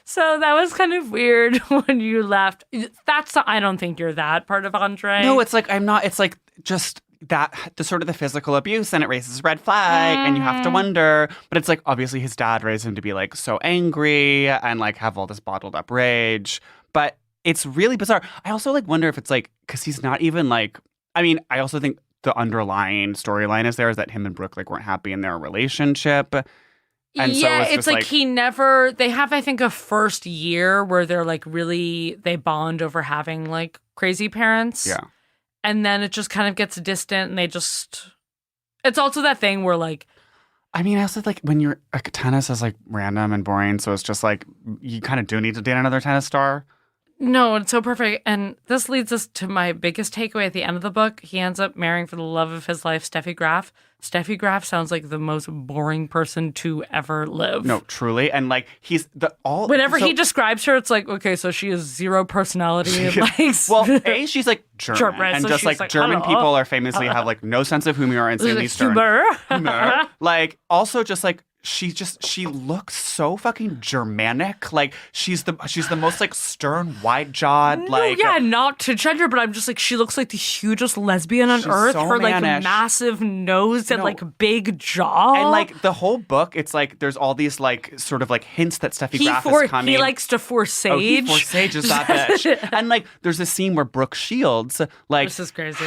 So that was kind of weird when you left. I don't think you're that part of Andre. No, it's like, I'm not. It's like just that, the sort of the physical abuse, and it raises a red flag, and you have to wonder. But it's like, obviously, his dad raised him to be like so angry and like have all this bottled up rage. But it's really bizarre. I also like wonder if it's like, because he's not even like, I mean, I also think the underlying storyline is that him and Brooke like weren't happy in their relationship. And yeah, so it's like he never, they have, I think, a first year where they're like really, they bond over having like crazy parents. Yeah. And then it just kind of gets distant and they just, it's also that thing where like, I mean, I also like when you're, like, tennis is like random and boring. So it's just like, you kind of do need to date another tennis star. no, it's so perfect. And this leads us to my biggest takeaway at the end of the book. He ends up marrying for the love of his life, Steffi Graf. Steffi Graf sounds like the most boring person to ever live. No, truly. And like, he's the all. Whenever he describes her, it's like, okay, so she has zero personality. Like, well, she's like German. And so just like German hello. people are famously have like no sense of humor and insanely stern. Humor. Like, also just like, she looks so fucking Germanic. Like she's the most like stern, wide-jawed, like yeah, not to gender, but I'm just like she looks like the hugest lesbian on earth. So her like mannish. massive nose and like big jaw. And like the whole book, it's like there's all these like sort of like hints that Steffi Graf is coming. He likes to forsage. Oh, he forsages that bitch. And like there's a scene where Brooke Shields like this is crazy.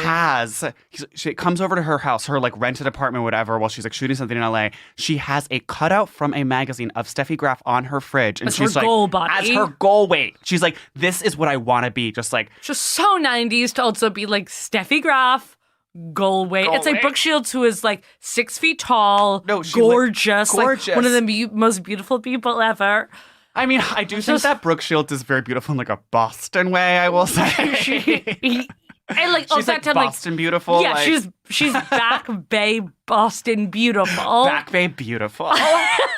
She comes over to her house, her like rented apartment, whatever, while she's like shooting something in LA. She has a cutout from a magazine of Steffi Graf on her fridge, and as she's her like, goal body. as her goal weight. She's like, this is what I want to be. Just so 90s to also be like Steffi Graf, goal weight. It's like Brooke Shields, who is like 6 feet tall, gorgeous, like one of the most beautiful people ever. I mean, I do think that Brooke Shields is very beautiful in like a Boston way, I will say. And like, she's like Boston beautiful. Yeah, like... she's Back Bay Boston beautiful. Back Bay beautiful.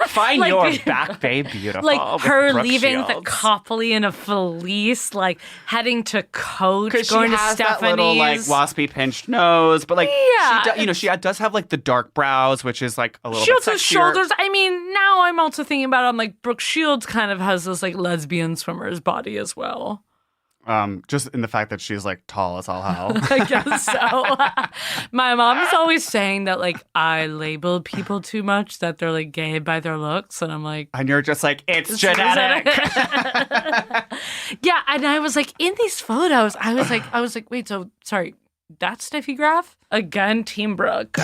Find like, your Back Bay beautiful. Like her Brooke leaving Shields. the Copley in a Felice, like heading to Coach, she going to has Stephanie's. That little like waspy pinched nose, but like yeah, she does have like the dark brows, which is like a little bit sexier. shoulders. I mean, now I'm also thinking about it, I'm like Brooke Shields kind of has this like lesbian swimmer's body as well. Just in the fact that she's like tall as all hell. I guess so. My mom's always saying that like I label people too much, that they're like gay by their looks, and I'm like, and you're just like, it's genetic. Yeah, and I was like, in these photos, I was like, wait, so sorry, that's Steffi Graf? Again, Team Brooke.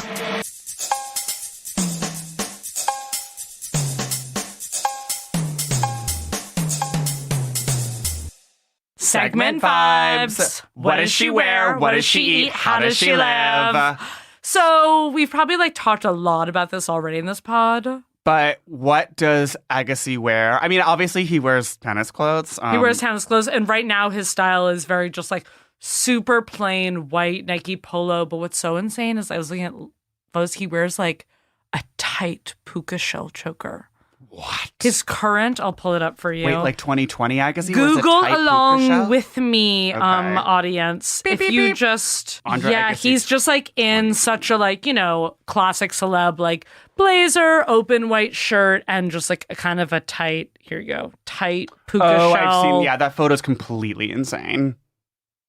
Segment vibes. What does she wear? What does she eat? How does she live? So we've probably like talked a lot about this already in this pod. But what does Agassi wear? I mean, obviously he wears tennis clothes. He wears tennis clothes, and right now his style is very just like super plain white Nike polo. But what's so insane is I was looking at photos, he wears like a tight puka shell choker. What? His current, I'll pull it up for you. Wait, like 2020 Agassi? Google along with me, audience. Beep, if beep, you beep. just, Andre Agassi. He's just like in such a like, classic celeb, like blazer, open white shirt, and just like a kind of a tight, here you go, tight puka shell. I've seen, that photo's completely insane.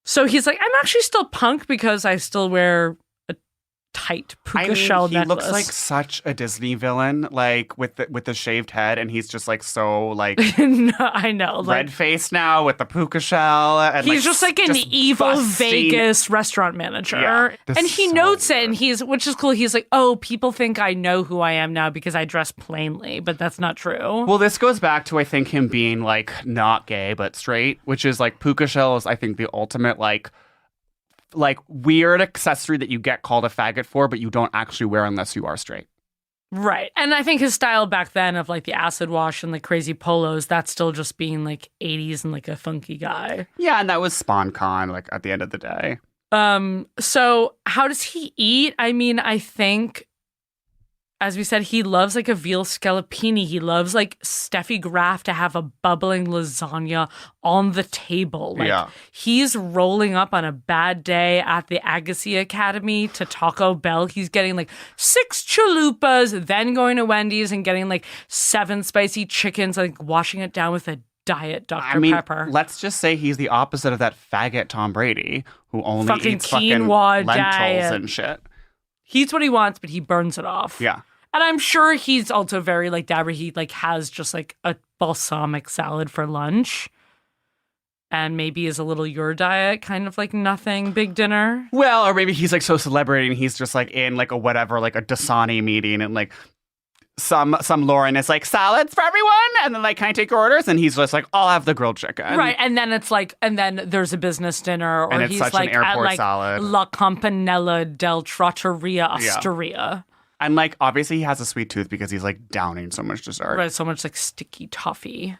So he's like, I'm actually still punk because I still wear tight puka shell necklace. He looks like such a Disney villain, like with the shaved head, and he's just like so like no, I know, red faced now with the puka shell. And he's just like an evil busting Vegas restaurant manager, Yeah, and he notes it, and which is cool. He's like, oh, people think I know who I am now because I dress plainly, but that's not true. Well, this goes back to I think him being like not gay but straight, which is like puka shell is I think the ultimate like weird accessory that you get called a faggot for, but you don't actually wear unless you are straight. Right. And I think his style back then of like the acid wash and the crazy polos, that's still just being like 80s and like a funky guy. Yeah, and that was SpawnCon, like at the end of the day. So how does he eat? I mean, I think as we said, he loves like a veal scallopini. He loves like Steffi Graf to have a bubbling lasagna on the table. Like he's rolling up on a bad day at the Agassi Academy to Taco Bell. He's getting like 6 chalupas, then going to Wendy's and getting like 7 spicy chickens, like washing it down with a Diet Dr. Pepper. Let's just say he's the opposite of that faggot Tom Brady who only eats fucking quinoa lentils diet. and shit. He eats what he wants, but he burns it off. Yeah. And I'm sure he's also very like that, where he like has just like a balsamic salad for lunch. And maybe is a little your diet, kind of like nothing big dinner. Well, or maybe he's like so celebrating, he's just like in like a whatever, like a Dasani meeting, and like some Lauren is like, salads for everyone, and then like, can I take your orders? And he's just like, I'll have the grilled chicken. Right, and then it's like, and then there's a business dinner, or and it's he's such like an airport at like salad. La Campanella del Trattoria Osteria. And like, obviously he has a sweet tooth because he's like downing so much dessert. Right, so much like sticky toffee.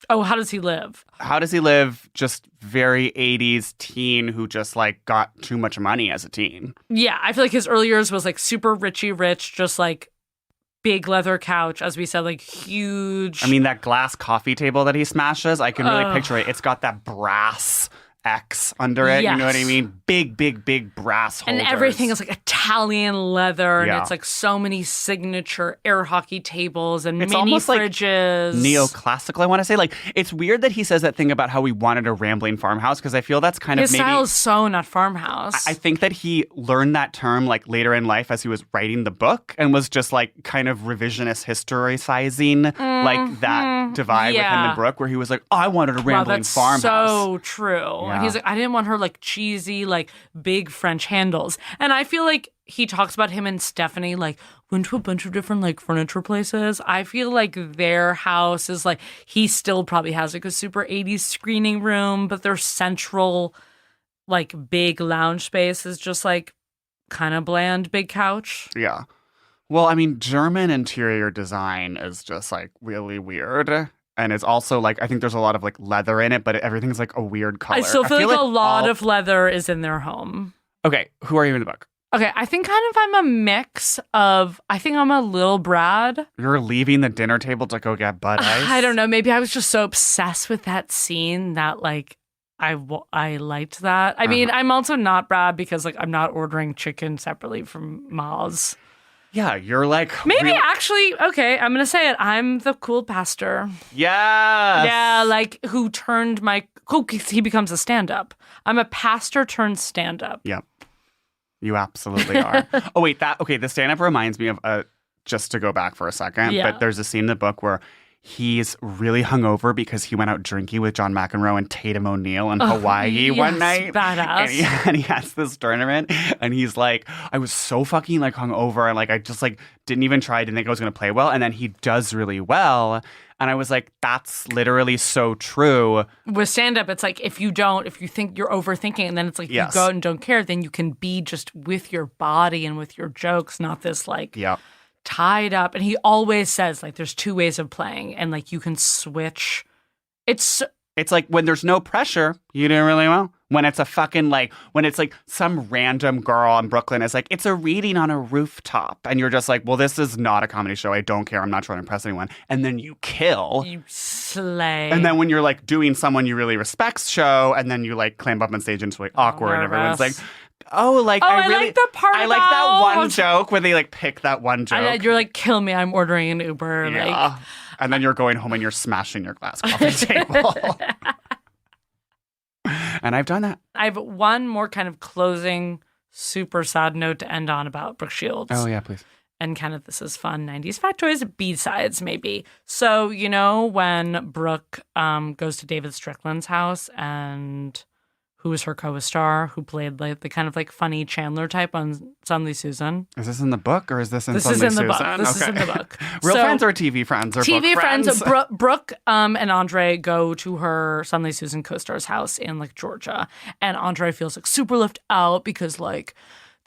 Oh, how does he live? How does he live? Just very 80s teen who just like got too much money as a teen. Yeah, I feel like his early years was like super richy rich, just like big leather couch, as we said, like huge. I mean, that glass coffee table that he smashes, I can really picture it. It's got that brass X under it. Yes. You know what I mean? Big brass holders. And everything is like Italian leather, and it's like so many signature air hockey tables and it's mini almost fridges. Like neoclassical, I want to say. Like, it's weird that he says that thing about how we wanted a rambling farmhouse, because I feel that's kind his of maybe... style is so not farmhouse. I think that he learned that term like later in life as he was writing the book, and was just like kind of revisionist historicizing like that divide with him and Brooke, where he was like, oh, I wanted a rambling farmhouse. So true. Yeah. And he's like, I didn't want her like cheesy, like big French handles. And I feel like he talks about him and Stephanie like went to a bunch of different like furniture places. I feel like their house is like, he still probably has like a super 80s screening room, but their central like big lounge space is just like kind of bland, big couch. Yeah. Well, I mean, German interior design is just like really weird. And it's also like, I think there's a lot of like leather in it, but everything's like a weird color. I still feel like a lot of leather is in their home. Okay, who are you in the book? Okay, I think kind of I'm a mix of, I think I'm a little Brad. You're leaving the dinner table to go get Bud Ice? I don't know. Maybe I was just so obsessed with that scene that like I liked that. I mean, I'm also not Brad because like I'm not ordering chicken separately from Ma's. Yeah, you're like... Maybe actually, okay, I'm going to say it. I'm the cool pastor. Yes! Yeah, like who turned he becomes a stand-up. I'm a pastor turned stand-up. Yep. You absolutely are. Oh, wait, the stand-up reminds me of, just to go back for a second, but there's a scene in the book where he's really hungover because he went out drinking with John McEnroe and Tatum O'Neal in Hawaii one night. Badass. And he has this tournament, and he's like, I was so fucking like hungover, and like I just like didn't even try, didn't think I was going to play well, and then he does really well. And I was like, that's literally so true. With stand-up, it's like if you think you're overthinking, and then it's like you go out and don't care, then you can be just with your body and with your jokes, not this like tied up. And he always says like there's 2 ways of playing, and like you can switch. It's like when there's no pressure, you do really well. When it's a fucking like, when it's like some random girl in Brooklyn is like, it's a reading on a rooftop. And you're just like, well, this is not a comedy show. I don't care. I'm not trying to impress anyone. And then you kill. You slay. And then when you're like doing someone you really respect's show, and then you like climb up on stage and it's like awkward. And everyone's like, I like the part I like that one joke where they like pick that one joke. And you're like, kill me. I'm ordering an Uber. Yeah. Like. And then you're going home and you're smashing your glass coffee table. And I've done that. I have one more kind of closing, super sad note to end on about Brooke Shields. Oh, yeah, please. And kind of this is fun 90s factoids, B-sides maybe. So, you know, when Brooke goes to David Strickland's house, and who was her co-star, who played like the kind of like funny Chandler type on Suddenly Susan. Is this in the book or is this in This Suddenly is in the Susan? book. This is in the book. Real friends or TV friends or TV book friends? Brooke and Andre go to her Suddenly Susan co-star's house in like Georgia, and Andre feels like super left out because like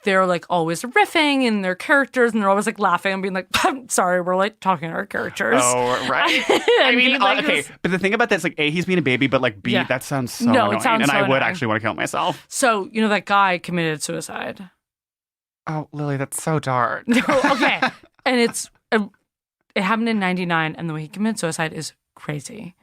they're like always riffing in their characters, and they're always like laughing and being like, I'm sorry, we're like talking to our characters. Oh, right. I mean, like, okay, but the thing about this, like, A, he's being a baby, but like, B, that sounds so annoying. It sounds and so I would annoying. actually want to kill myself. So, you know, that guy committed suicide. Oh, Lily, that's so dark. Okay. And it happened in 99, and the way he committed suicide is crazy.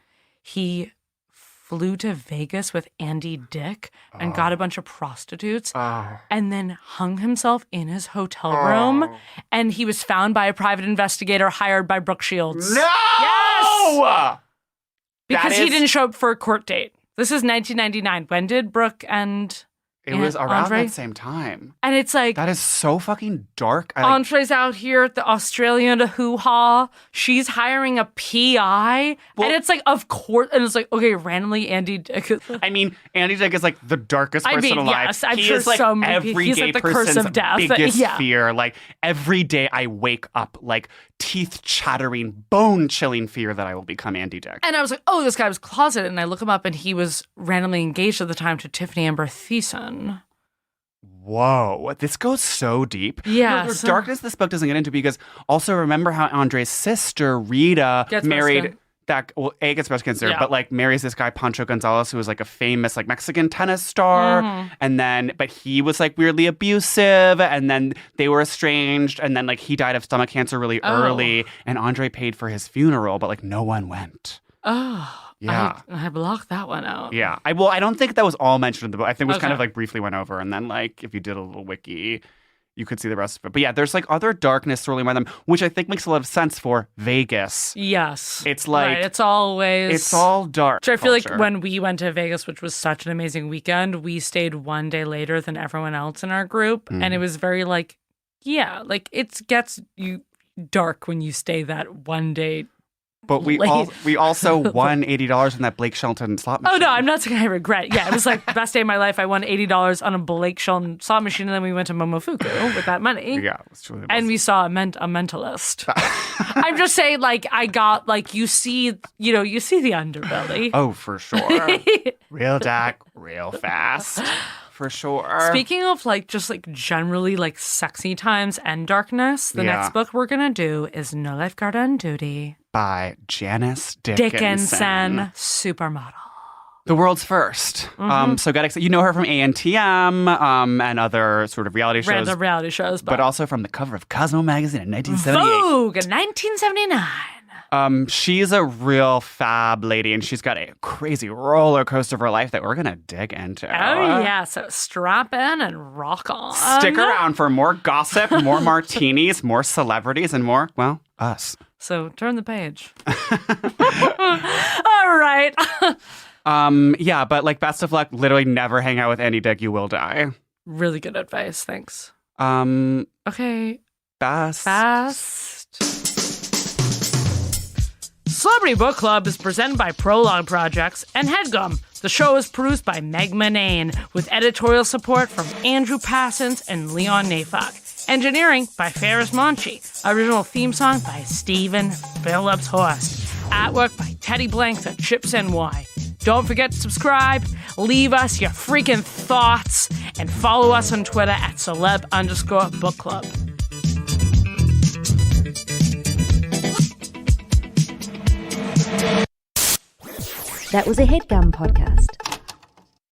He flew to Vegas with Andy Dick and got a bunch of prostitutes and then hung himself in his hotel room. And he was found by a private investigator hired by Brooke Shields. No! Yes! Because he didn't show up for a court date. This is 1999. When did Brooke and It was around Andre? that same time. And it's like... That is so fucking dark. Andre's out here at the Australian hoo-ha. She's hiring a PI. And it's like, of course... And it's like, okay, randomly Andy Dick... I mean, Andy Dick is like the darkest person alive. Yes, I'm he sure is like so many every he's gay like the curse person's of death. biggest fear. Like every day I wake up like teeth chattering, bone chilling fear that I will become Andy Dick. And I was like, oh, this guy was closeted. And I look him up and he was randomly engaged at the time to Tiffany Amber Thiessen. Whoa, this goes so deep. Yeah. The darkness this book doesn't get into because also remember how Andre's sister, Rita, married A gets breast cancer, but like marries this guy, Pancho Gonzalez, who was like a famous like Mexican tennis star. And but he was like weirdly abusive and then they were estranged and then like he died of stomach cancer really early and Andre paid for his funeral, but like no one went. Oh. Yeah. I blocked that one out. Yeah. I don't think that was all mentioned in the book. I think it was kind of like briefly went over. And then like if you did a little wiki, you could see the rest of it. But yeah, there's like other darkness swirling by them, which I think makes a lot of sense for Vegas. Yes. It's like... Right. It's all dark. So I feel like when we went to Vegas, which was such an amazing weekend, we stayed one day later than everyone else in our group. And it was very like, like it gets you dark when you stay that one day. But we also won $80 on that Blake Shelton slot machine. Oh, no, I'm not saying I regret. Yeah, it was like the best day of my life. I won $80 on a Blake Shelton slot machine, and then we went to Momofuku with that money. Yeah, it was truly and we saw a mentalist. I'm just saying, like, I got, like, you see the underbelly. Oh, for sure. Real dark, real fast. For sure. Speaking of like just like generally like sexy times and darkness, the next book we're gonna do is No Lifeguard on Duty by Janice Dickinson. Supermodel. The world's first. So got excited. You know her from ANTM and other sort of reality shows. Random reality shows. But also from the cover of Cosmo magazine in 1978. Vogue in 1979. She's a real fab lady, and she's got a crazy roller coaster of her life that we're going to dig into. Oh, yeah. So strap in and rock on. Stick around for more gossip, more martinis, more celebrities, and more, well, us. So turn the page. All right. Yeah, but like best of luck, literally never hang out with Andy Dick, you will die. Really good advice. Thanks. Okay. Best. Celebrity Book Club is presented by Prologue Projects and HeadGum. The show is produced by Meg Manane with editorial support from Andrew Passons and Leon Nafok. Engineering by Ferris Monchi. Original theme song by Stephen Phillips Horst. Artwork by Teddy Blanks at Chips NY. Don't forget to subscribe, leave us your freaking thoughts, and follow us on Twitter at celeb_book club. That was a HeadGum podcast.